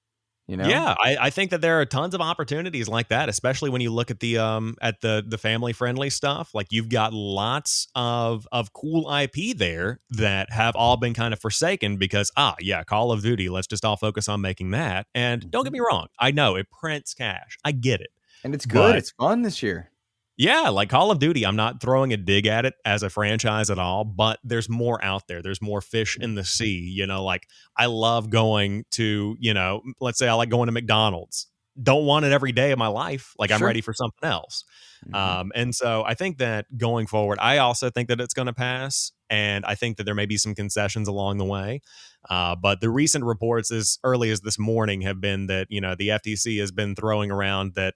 Speaker 1: Yeah, I think that there are tons of opportunities like that, especially when you look at the family friendly stuff. Like you've got lots of cool IP there that have all been kind of forsaken because Call of Duty. Let's just all focus on making that. And don't get me wrong, I know it prints cash. I get it,
Speaker 2: and it's good. It's fun this year.
Speaker 1: Yeah, like Call of Duty, I'm not throwing a dig at it as a franchise at all, but there's more out there. There's more fish in the sea. Like I love going to, let's say I like going to McDonald's. Don't want it every day of my life. Like I'm
Speaker 2: Sure.
Speaker 1: ready for something else.
Speaker 2: Hmm.
Speaker 1: And so I think that going forward, I also think that it's going to pass. And I think that there may be some concessions along the way. But the recent reports as early as this morning have been that, the FTC has been throwing around that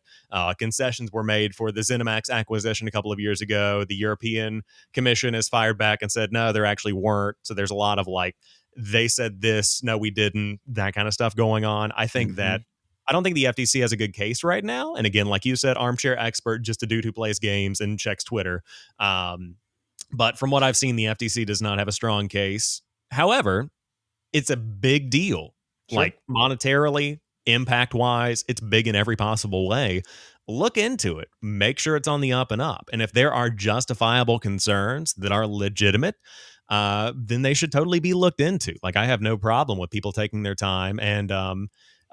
Speaker 1: concessions were made for the ZeniMax acquisition a couple of years ago. The European Commission has fired back and said, no, there actually weren't. So there's a lot of like, they said this, no, we didn't, that kind of stuff going on. I don't think the FTC has a good case right now. And again, like you said, armchair expert, just a dude who plays games and checks Twitter. But from what I've seen, the FTC does not have a strong case. However, it's a big deal,
Speaker 2: Sure.
Speaker 1: like monetarily, impact wise, it's big in every possible way. Look into it, make sure it's on the up and up. And if there are justifiable concerns that are legitimate, then they should totally be looked into. Like, I have no problem with people taking their time. And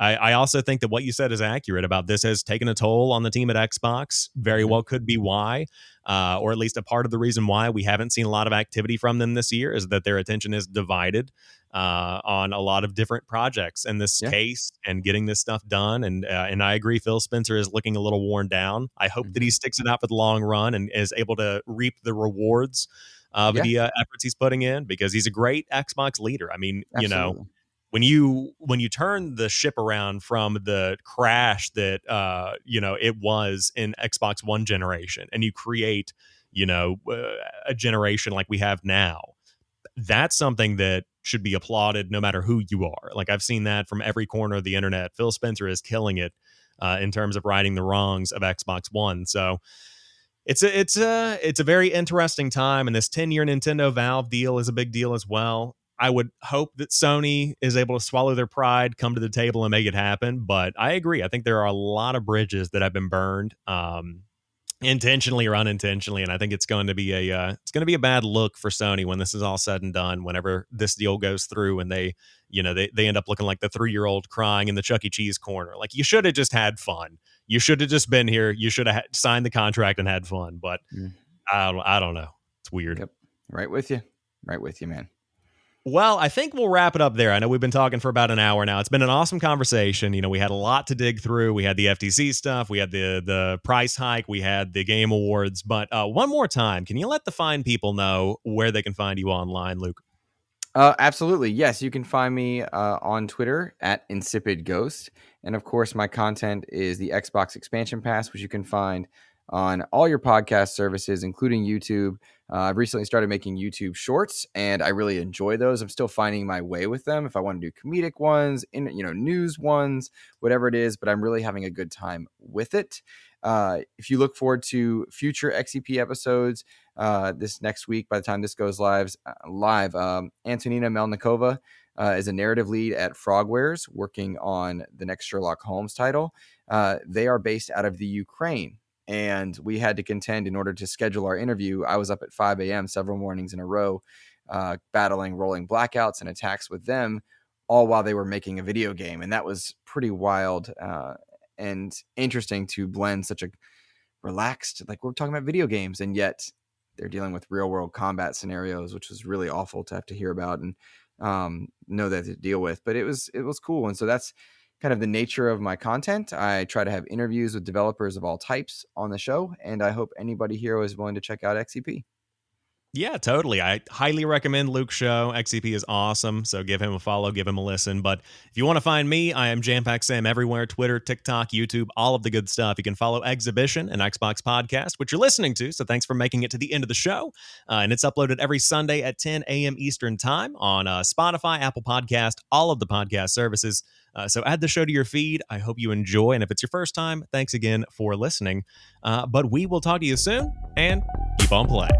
Speaker 1: I also think that what you said is accurate about this has taken a toll on the team at Xbox. Very
Speaker 2: Hmm.
Speaker 1: well could be why, or at least a part of the reason why we haven't seen a lot of activity from them this year is that their attention is divided on a lot of different projects in this
Speaker 2: Yeah.
Speaker 1: case and getting this stuff done. And I agree, Phil Spencer is looking a little worn down. I hope that
Speaker 2: Hmm.
Speaker 1: he sticks it out for the long run and is able to reap the rewards of
Speaker 2: Yeah.
Speaker 1: the efforts he's putting in because he's a great Xbox leader. I mean,
Speaker 2: Absolutely.
Speaker 1: when you turn the ship around from the crash that it was in Xbox One generation and you create a generation like we have now, that's something that should be applauded no matter who you are. Like I've seen that from every corner of the internet. Phil Spencer is killing it in terms of righting the wrongs of Xbox One. So it's a very interesting time, and this 10-year Nintendo Valve deal is a big deal as well. I would hope that Sony is able to swallow their pride, come to the table, and make it happen. But I agree. I think there are a lot of bridges that have been burned, intentionally or unintentionally, and I think it's going to be a bad look for Sony when this is all said and done. Whenever this deal goes through, and they end up looking like the 3-year-old crying in the Chuck E. Cheese corner. Like, you should have just had fun. You should have just been here. You should have signed the contract and had fun. But
Speaker 2: Mm.
Speaker 1: I don't know. It's weird.
Speaker 2: Yep. Right with you. Right with you, man.
Speaker 1: Well, I think we'll wrap it up there. I know we've been talking for about an hour now. It's been an awesome conversation. We had a lot to dig through. We had the FTC stuff. We had the price hike. We had the Game Awards. But one more time, can you let the fine people know where they can find you online, Luke?
Speaker 2: Absolutely. Yes, you can find me on Twitter at Insipid Ghost. And of course, my content is the Xbox Expansion Pass, which you can find on all your podcast services, including YouTube. I've recently started making YouTube shorts, and I really enjoy those. I'm still finding my way with them. If I want to do comedic ones, news ones, whatever it is, but I'm really having a good time with it. If you look forward to future XEP episodes this next week, by the time this goes live, Antonina Melnikova is a narrative lead at Frogwares working on the next Sherlock Holmes title. They are based out of the Ukraine, and we had to contend in order to schedule our interview. I was up at 5 a.m. several mornings in a row, battling rolling blackouts and attacks with them, all while they were making a video game. And that was pretty wild and interesting to blend such a relaxed, like, we're talking about video games, and yet they're dealing with real world combat scenarios, which was really awful to have to hear about and know that to deal with. But it was cool. And so that's kind of the nature of my content. I try to have interviews with developers of all types on the show, and I hope anybody here is willing to check out XEP.
Speaker 1: Yeah, totally. I highly recommend Luke's show. XCP is awesome, so give him a follow, give him a listen. But if you want to find me, I am Jampack Sam everywhere: Twitter, TikTok, YouTube, all of the good stuff. You can follow Xhibition, an Xbox podcast, which you're listening to, so thanks for making it to the end of the show. And it's uploaded every Sunday at 10 a.m. Eastern Time on Spotify, Apple Podcast, all of the podcast services. So add the show to your feed. I hope you enjoy, and if it's your first time, thanks again for listening. But we will talk to you soon, and keep on playing.